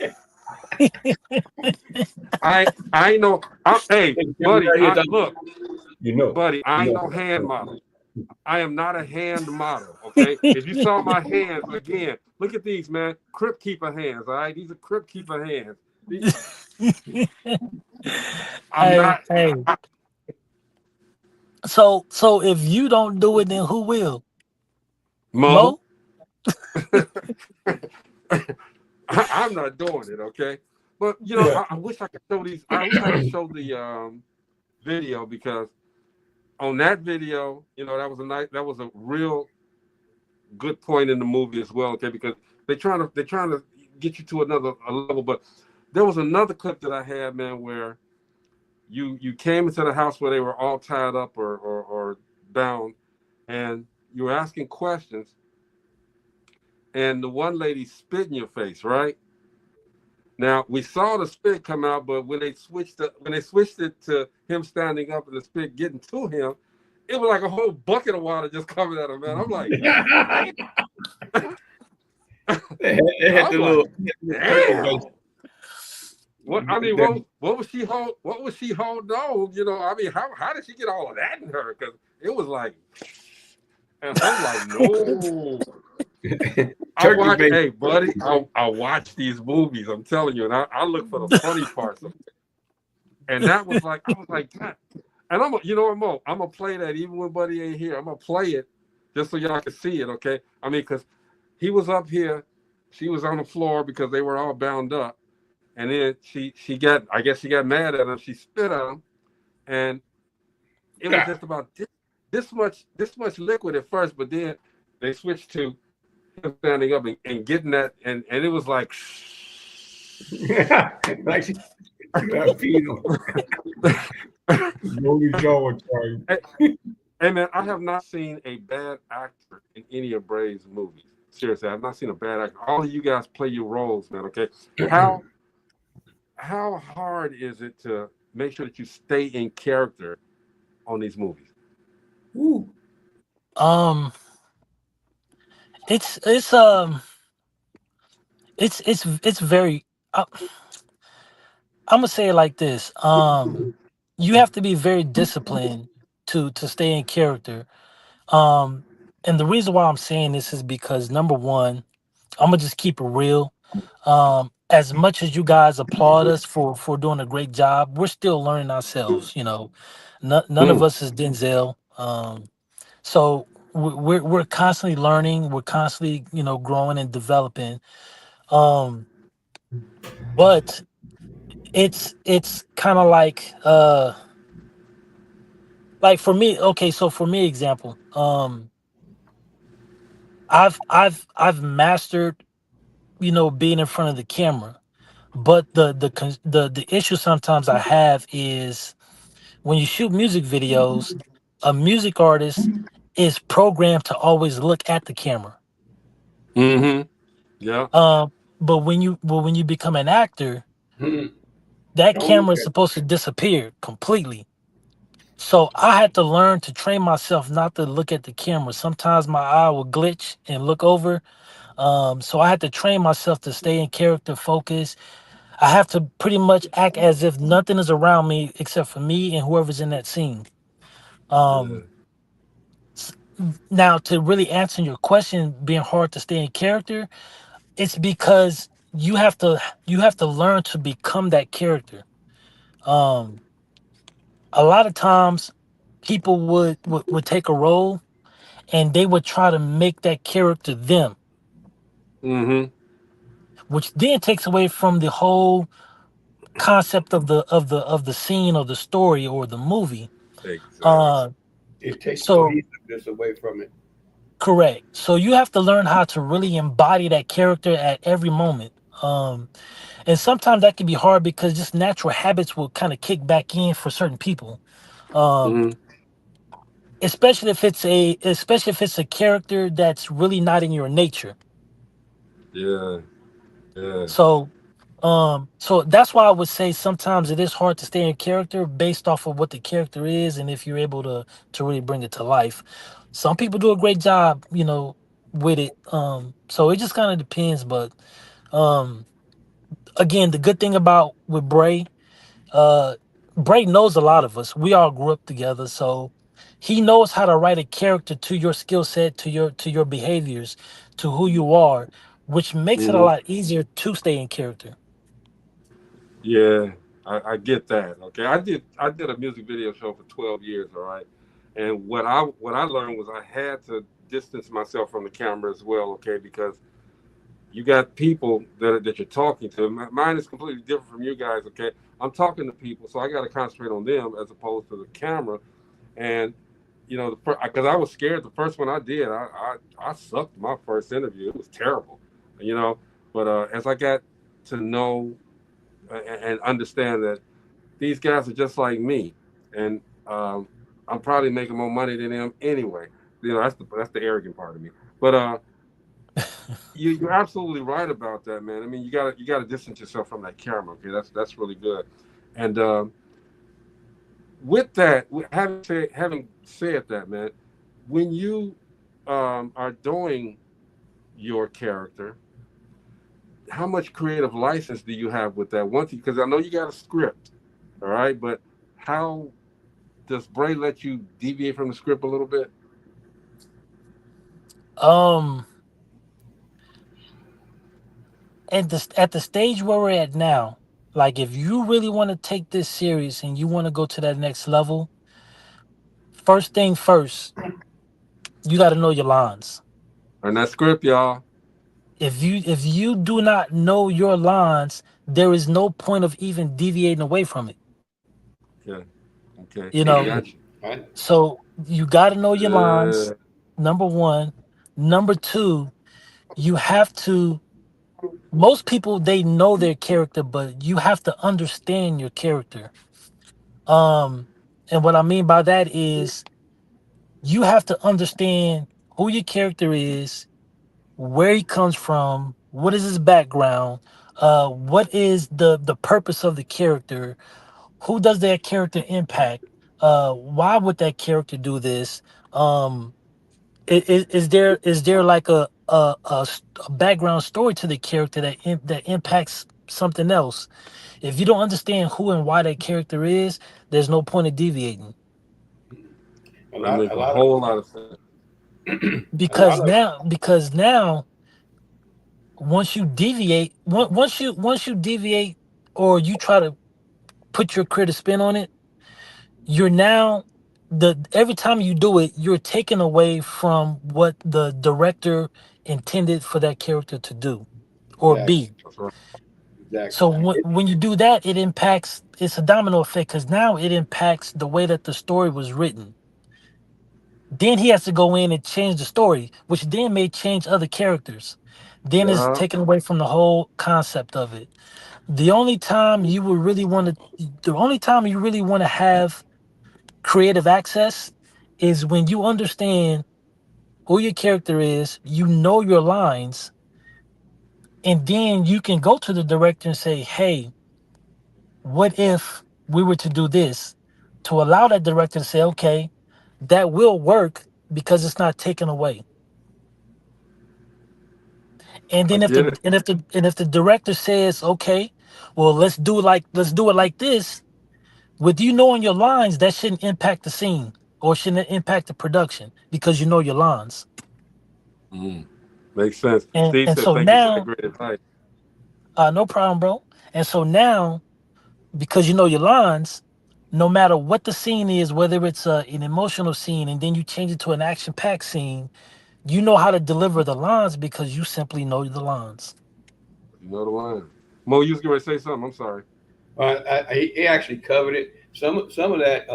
I ain't no. Hey, buddy. Look, buddy. I ain't no hand model. I am not a hand model. Okay. If you saw my hands again, look at these, man. Crypt keeper hands. All right. These are crypt keeper hands. I'm not. Hey. So if you don't do it, then who will? Mo? I'm not doing it, okay? But you know, I wish I could show these. I wish I could show the video, because on that video, you know, that was a real good point in the movie as well, okay? Because they're trying to get you to another level. But there was another clip that I had, man, where you came into the house where they were all tied up or bound, and you were asking questions, and the one lady spit in your face, right? Now we saw the spit come out, but when they switched it to him standing up and the spit getting to him, it was like a whole bucket of water just coming at him, man. I'm like, damn. What I mean, what was she holding on? You know, I mean, how did she get all of that in her? Because it was like, and I'm like, no. Hey, buddy, I watch these movies. I'm telling you, and I look for the funny parts of it. And that was like, I was like, God. And I'm gonna play that even when Buddy ain't here. I'm gonna play it just so y'all can see it, okay? I mean, because he was up here, she was on the floor because they were all bound up, and then she got mad at him. She spit at him, and it was just about this much liquid at first, but then they switched to him standing up and getting that, and it was like, like hey man, I have not seen a bad actor in any of Bray's movies. Seriously, I've not seen a bad actor. All of you guys play your roles, man. Okay, how hard is it to make sure that you stay in character on these movies? Ooh. It's very. I'm gonna say it like this. You have to be very disciplined to stay in character. And the reason why I'm saying this is because, number one, I'm gonna just keep it real. As much as you guys applaud us for doing a great job, we're still learning ourselves. You know, none of us is Denzel. So we're constantly learning. We're constantly, growing and developing. But it's kind of like for me. Okay, so for me, example, I've mastered, being in front of the camera. But the issue sometimes I have is when you shoot music videos, a music artist is programmed to always look at the camera. Mm-hmm. Yeah. But when you become an actor, that camera is supposed to disappear completely. So I had to learn to train myself not to look at the camera. Sometimes my eye will glitch and look over. So I had to train myself to stay in character, focus. I have to pretty much act as if nothing is around me except for me and whoever's in that scene. Now, to really answer your question, being hard to stay in character, it's because you have to learn to become that character. A lot of times, people would take a role and they would try to make that character them, which then takes away from the whole concept of the scene or the story or the movie. Exactly. It takes cohesiveness away from it. Correct. So you have to learn how to really embody that character at every moment. And sometimes that can be hard because just natural habits will kind of kick back in for certain people. Especially if it's a character that's really not in your nature. Yeah. Yeah. So that's why I would say sometimes it is hard to stay in character based off of what the character is and if you're able to really bring it to life. Some people do a great job, with it. So it just kind of depends. But um again, the good thing about with uh Bray knows a lot of us. We all grew up together, so he knows how to write a character to your skill set, to your behaviors, to who you are, which makes it a Mhm. lot easier to stay in character. Yeah, I get that. Okay, I did a music video show for 12 years. All right, and what I learned was I had to distance myself from the camera as well. Okay, because you got people that you're talking to. Mine is completely different from you guys. Okay, I'm talking to people, so I got to concentrate on them as opposed to the camera. And because I was scared the first one I did, I sucked my first interview. It was terrible, you know. But as I got to know and understand that these guys are just like me, and I'm probably making more money than them anyway. That's the arrogant part of me. But you're absolutely right about that, man. I mean, you gotta distance yourself from that camera. Okay, that's really good. And with that, having said that, man, when you are doing your character, how much creative license do you have with that? Because I know you got a script, all right, but how does Bray let you deviate from the script a little bit? Um, at the stage where we're at now, like if you really want to take this serious and you want to go to that next level, first thing first, you got to know your lines. And that script, y'all. If you do not know your lines, there is no point of even deviating away from it. Okay, okay, You I know, got you. Right? so you got to know your lines. Uh, Number one. Number two, you have to. Most people they know their character, but you have to understand your character. Um, and what I mean by that is you have to understand who your character is, where he comes from, what is his background, what is the purpose of the character, who does that character impact, why would that character do this, is there like a background story to the character that impacts something else. If you don't understand who and why that character is, there's no point of deviating. A that lot, makes a a lot of, whole lot of sense. a lot Because now once you deviate, once you deviate or you try to put your creative spin on it, you're now the every time you do it, you're taking away from what the director intended for that character to do or exactly, be. That's right. So exactly. when you do that, it's a domino effect because now it impacts the way that the story was written. Then he has to go in and change the story, which then may change other characters. Then it's Yeah, taken away from the whole concept of it. The only time you really want to have creative access is when you understand who your character is, you know your lines, and then you can go to the director and say, "Hey, what if we were to do this?" To allow that director to say, "Okay, that will work because it's not taken away." And I then get it. if the director says, "Okay, well let's do it like this," with you knowing your lines, that shouldn't impact the scene or shouldn't impact the production because you know your lines. Mm, makes sense. And Steve and said, so "Thank you for that now, great advice." no problem, bro. And so now, because you know your lines, no matter what the scene is, whether it's an emotional scene and then you change it to an action-packed scene, you know how to deliver the lines because you simply know the lines. You know the line. Mo, you was going to say something. I'm sorry. He actually covered it. Some of that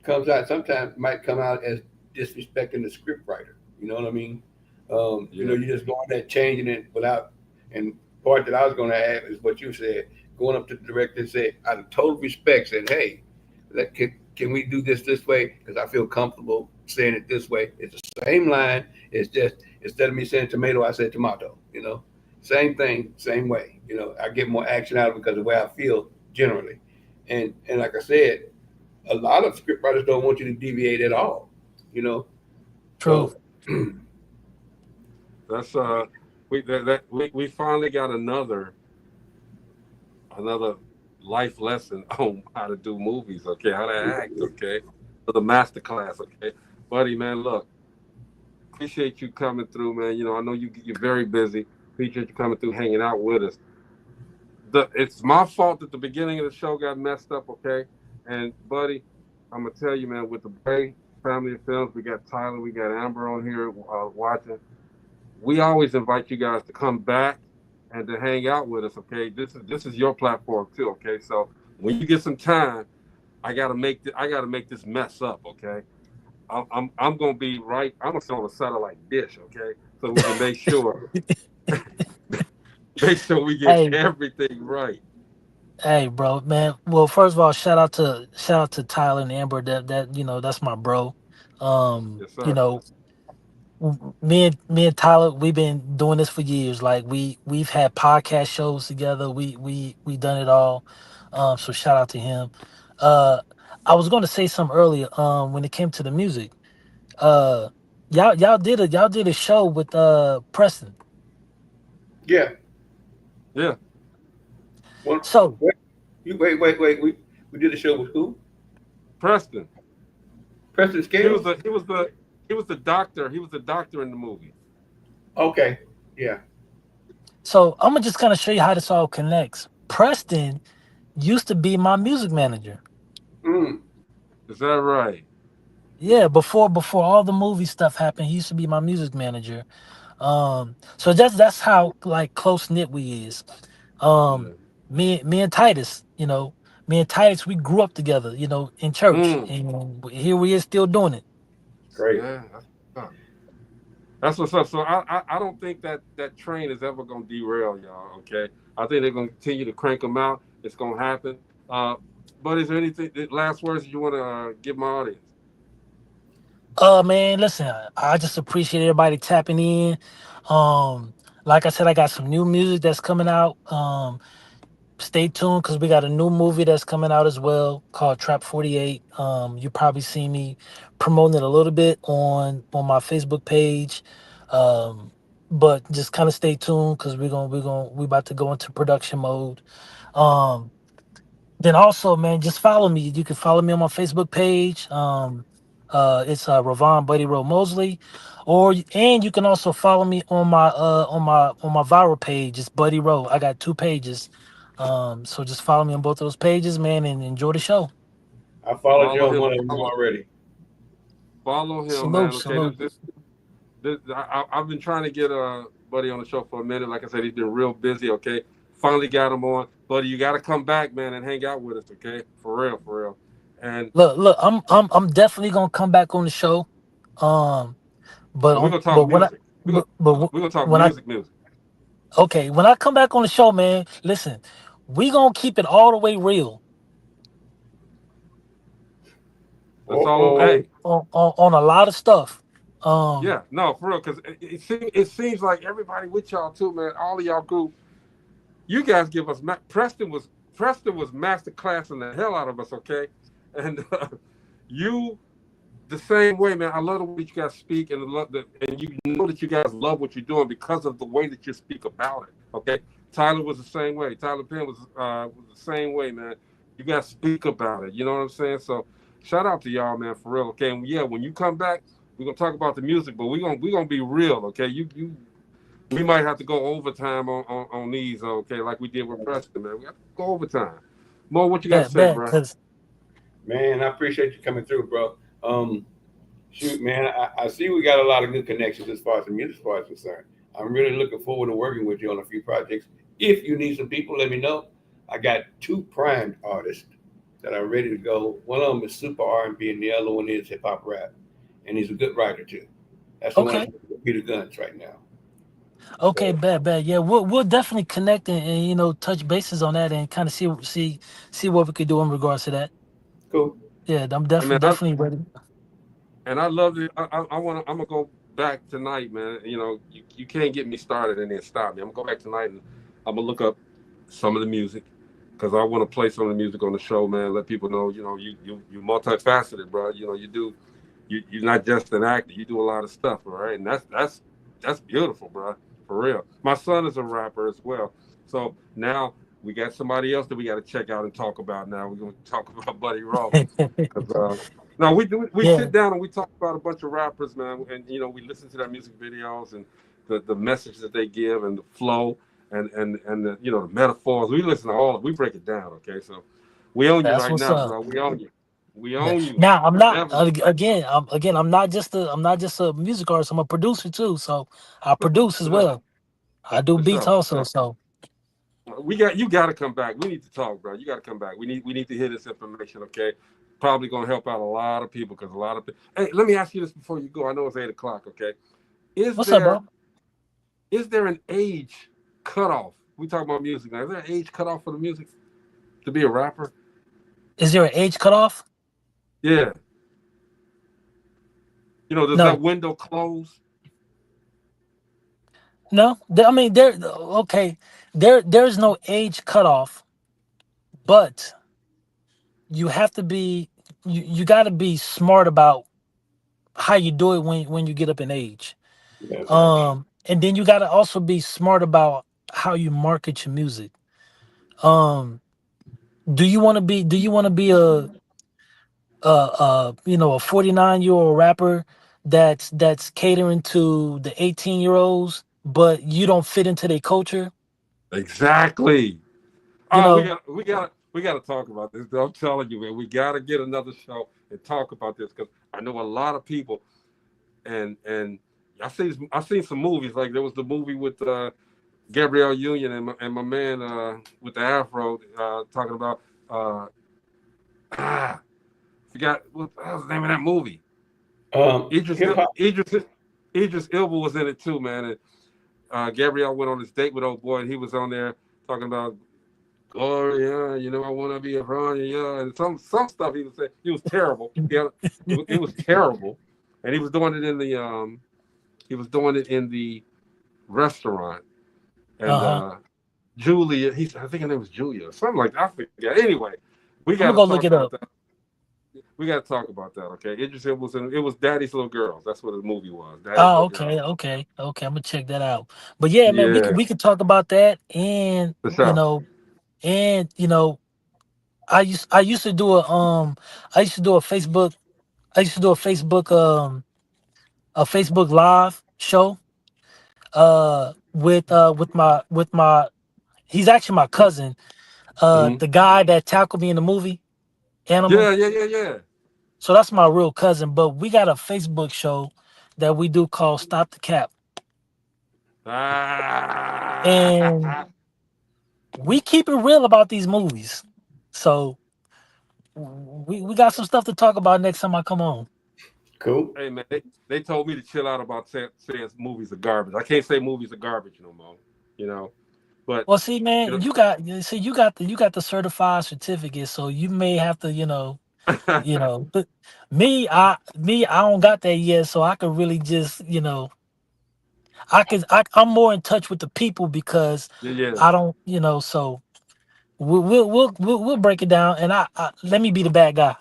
comes out sometimes might come out as disrespecting the script writer. You know what I mean? Yeah. You just going there changing it without. And part that I was going to add is what you said, going up to the director and say, out of total respect, said, "Hey, can we do this way? Because I feel comfortable saying it this way." It's the same line. It's just instead of me saying tomato, I said tomato. Same thing, same way. You know, I get more action out of it because of the way I feel generally. And like I said, a lot of script writers don't want you to deviate at all. You know, True. so That's we finally got another life lesson on how to do movies, okay, how to act, okay, the master class, okay, buddy, man. Look, appreciate you coming through, man. You know, I know you're very busy. Appreciate you coming through, hanging out with us. It's my fault that the beginning of the show got messed up, okay? And buddy, I'm gonna tell you, man, with the Bray family of films, we got Tyler, we got Amber on here watching. We always invite you guys to come back and to hang out with us, okay? This is your platform too, okay? So when you get some time, I gotta make this mess up, okay? I'm gonna be right. I'm gonna sit on a satellite dish, okay? So we can make sure we get everything right. Hey, bro, man. Well, first of all, shout out to Tyler and Amber. That that's my bro. Yes, sir. You know, me and Tyler, we've been doing this for years. Like we've had podcast shows together. We done it all. So shout out to him. I was going to say something earlier. When it came to the music, uh, y'all did a show with Preston. yeah. Yeah. So wait. We did a show with who? Preston. Preston Scales. He was the doctor. He was the doctor in the movie. Okay. Yeah. So I'm gonna just kind of show you how this all connects. Preston used to be my music manager. Is that right? Yeah, before all the movie stuff happened, he used to be my music manager. So that's how like close knit we is. Me and Titus, me and Titus, we grew up together, in church, and here we is still doing it. Great. Yeah, that's what's up. So I don't think that train is ever gonna derail y'all. Okay, I think they're gonna continue to crank them out. It's gonna happen. But is there anything last words you want to give my audience? Man, listen, I just appreciate everybody tapping in. Like I said, I got some new music that's coming out. Stay tuned because we got a new movie that's coming out as well called Trap 48. You probably see me promoting it a little bit on my Facebook page. But just kind of stay tuned because we about to go into production mode. Then also, man, just follow me. You can follow me on my Facebook page. It's Rovon BuddyRoe Mosley, and you can also follow me on my viral page. It's BuddyRoe. I got 2 pages. So just follow me on both those pages, man, and enjoy the show. I followed you on one of them already. Follow him, man. Okay, I've been trying to get Buddy on the show for a minute. Like I said, he's been real busy. Okay, finally got him on. Buddy, you got to come back, man, and hang out with us. Okay, for real. And look, I'm definitely gonna come back on the show. But we're gonna talk music. We're gonna talk music. Okay, when I come back on the show, man, listen, we gonna keep it all the way real. That's all. Hey, on a lot of stuff. Yeah, no, for real, because it seems like everybody with y'all too, man. All of y'all group, you guys give us. Preston was master classing the hell out of us, okay? And you, the same way, man. I love the way you guys speak, and you know that you guys love what you're doing because of the way that you speak about it, okay? Tyler was the same way. Tyler Penn was the same way, man. You guys speak about it. You know what I'm saying? So shout out to y'all, man, for real, okay? And yeah, when you come back, we're gonna talk about the music, but we're gonna be real, okay? We might have to go overtime on these, okay, like we did with Preston, man. We have to go overtime. Mo, what you got to say, bro? Man, I appreciate you coming through, bro. Shoot, man, I see we got a lot of good connections as far as the music part is concerned. I'm really looking forward to working with you on a few projects. If you need some people, let me know. I got 2 primed artists that are ready to go. One of them is super R&B, and the other one is hip hop rap, and he's a good writer too. That's the one with Peter Guns right now. Okay, bad. Yeah, we'll definitely connect and touch bases on that and kind of see what we could do in regards to that. Cool. Yeah, I'm definitely ready. And I love it. I'm gonna go back tonight, man. You know, you can't get me started and then stop me. I'm gonna go back tonight and I'm gonna look up some of the music because I want to play some of the music on the show, man. Let people know, you know, you multifaceted, bro. You know, you're not just an actor. You do a lot of stuff, all right? And that's beautiful, bro. For real. My son is a rapper as well. So now we got somebody else that we got to check out and talk about. Now we're gonna talk about BuddyRoe. No, we Yeah, sit down and we talk about a bunch of rappers, man, and you know we listen to their music videos and the message that they give and the flow and the you know the metaphors. We listen to all. We break it down, okay? So we own you that's right what's now, up. bro. We own you. We Yeah. own you. Now I'm not Definitely. I'm not just a music artist. I'm a producer too. So I produce as For sure. well. I do For beats sure. For also. sure. So You got to come back. We need to talk, bro. You got to come back. We need to hear this information, okay? Probably gonna help out a lot of people because a lot of people. Hey, let me ask you this before you go. I know it's 8 o'clock, okay? Is what's up, bro? there an age cutoff? We talk about music now. Is there an age cutoff for the music to be a rapper? Is there an age cutoff? Yeah. You know, does that No, window close? no. I mean, okay. There's no age cutoff, but you have to be you got to be smart about how you do it when you get up in age. That's right. And then you got to also be smart about how you market your music. Um, do you want to be a 49-year-old rapper that's catering to the 18-year-olds, but you don't fit into their culture? Exactly. You Oh, know, we got to talk about this. I'm telling you, man, we got to get another show and talk about this because I know a lot of people, and I seen some movies like there was the movie with Gabrielle Union and my man with the afro talking about ah forgot what was the name of that movie. Idris Hip hop. Idris Idris Elba was in it too, man. And Gabrielle went on this date with old boy, and he was on there talking about Gloria, you know, I want to be a Ron, yeah, and some stuff he was saying. He was terrible. Yeah, it was terrible, and he was doing it in the restaurant, and uh-huh. Julia, I think her name was Julia, or something like that. I forget. Anyway, we I'm got gonna to go look talk it about up. that. We got to talk about that, okay? It was Daddy's Little Girls. That's what the movie was. Daddy's Oh, Little okay, Girls. okay, okay. I'm gonna check that out. But yeah, man, Yeah, we could talk about that, and for sure. I used to do I used to do a Facebook I used to do a Facebook live show with my he's actually my cousin, Hmm. the guy that tackled me in the movie Animal. Yeah, yeah, yeah, yeah. So that's my real cousin, but we got a Facebook show that we do called Stop the Cap. And Ah. we keep it real about these movies. So we got some stuff to talk about next time I come on. Cool. Hey man, they told me to chill out about saying movies are garbage. I can't say movies are garbage no more, you know. But Well, see, you man, you got the certified certificate, so you may have to, know, but I don't got that yet, so I could really just, I'm more in touch with the people because yeah. I don't, so we'll break it down, and I let me be the bad guy.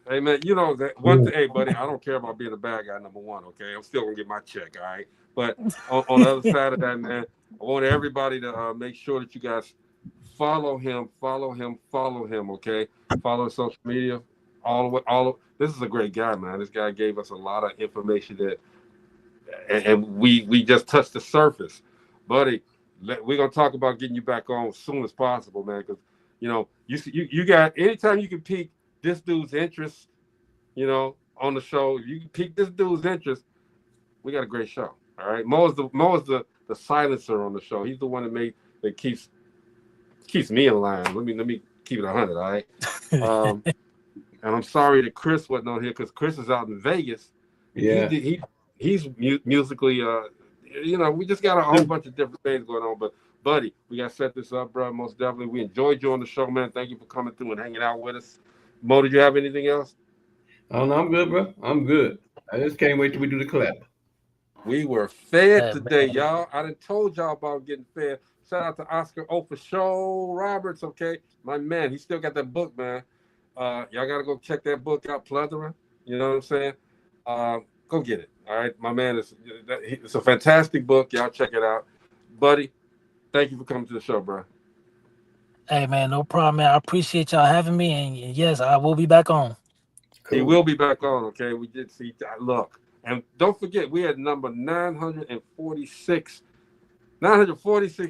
Hey man, you know that one thing. Hey buddy, I don't care about being a bad guy. Number one, okay, I'm still gonna get my check, all right. But on the other side of that, man, I want everybody to make sure that you guys follow him. Okay, follow his social media. This is a great guy, man. This guy gave us a lot of information and we just touched the surface, buddy. We're gonna talk about getting you back on as soon as possible, man. Because you got anytime you can pique this dude's interest, on the show. If you can pique this dude's interest, we got a great show. All right, Mo is the silencer on the show. He's the one that keeps me in line. Let me keep it 100. All right. And I'm sorry that Chris wasn't on here because Chris is out in Vegas. Yeah. He's musically, we just got a whole bunch of different things going on. But, buddy, we got to set this up, bro. Most definitely. We enjoyed you on the show, man. Thank you for coming through and hanging out with us. Mo, did you have anything else? Oh, no, I'm good, bro. I'm good. I just can't wait till we do the collab. We were fed Hey, today, man. y'all. I done told y'all about getting fed. Shout out to Oscar O for Show Roberts, okay? My man, he still got that book, man. Y'all gotta go check that book out, Plethora. You know what I'm saying? Go get it. All right, my man it's a fantastic book. Y'all check it out, buddy. Thank you for coming to the show, bro. Hey, man, no problem, man. I appreciate y'all having me, and yes, I will be back on. He will be back on, okay? We did see that. Look, and don't forget, we had number 946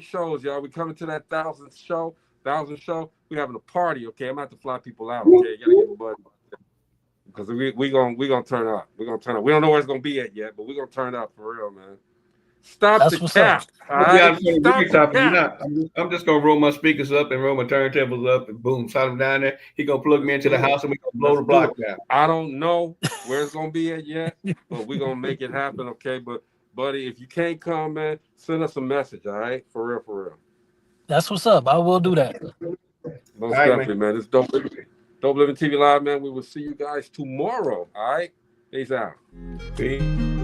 shows, y'all. We coming to that 1,000th show. We having a party, okay? I'm gonna have to fly people out, okay? You gotta give a buddy. Because we gonna turn up. We're gonna turn up. We don't know where it's gonna be at yet, but we're gonna turn up for real, man. Stop That's the what's cap. up. All right? Yeah, Stop the cap. I'm just gonna roll my speakers up and roll my turntables up and boom, slide them down there. He gonna plug me into the house and we gonna blow the block down. I don't know where it's gonna be at yet, but we're gonna make it happen, okay? But buddy, if you can't come, man, send us a message, all right? For real, for real. That's what's up. I will do that. Most definitely, man. It's Dope Living TV Live, man. We will see you guys tomorrow, all right? Peace out. Peace.